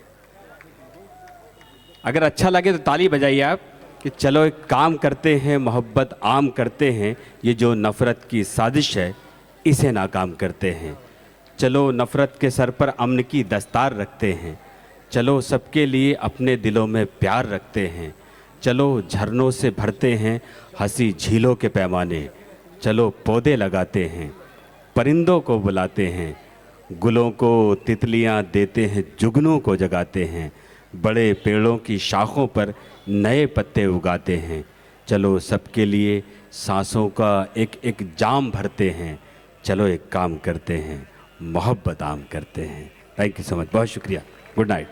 अगर अच्छा लगे तो ताली बजाइए आप कि चलो एक काम करते हैं, मोहब्बत आम करते हैं, ये जो नफ़रत की साजिश है इसे नाकाम करते हैं। चलो नफ़रत के सर पर अमन की दस्तार रखते हैं, चलो सबके लिए अपने दिलों में प्यार रखते हैं, चलो झरनों से भरते हैं हंसी झीलों के पैमाने, चलो पौधे लगाते हैं, परिंदों को बुलाते हैं, गुलों को तितलियां देते हैं, जुगनों को जगाते हैं, बड़े पेड़ों की शाखों पर नए पत्ते उगाते हैं, चलो सबके लिए सांसों का एक एक जाम भरते हैं, चलो एक काम करते हैं, मोहब्बत आम करते हैं। थैंक यू सो मच, बहुत शुक्रिया, गुड नाइट।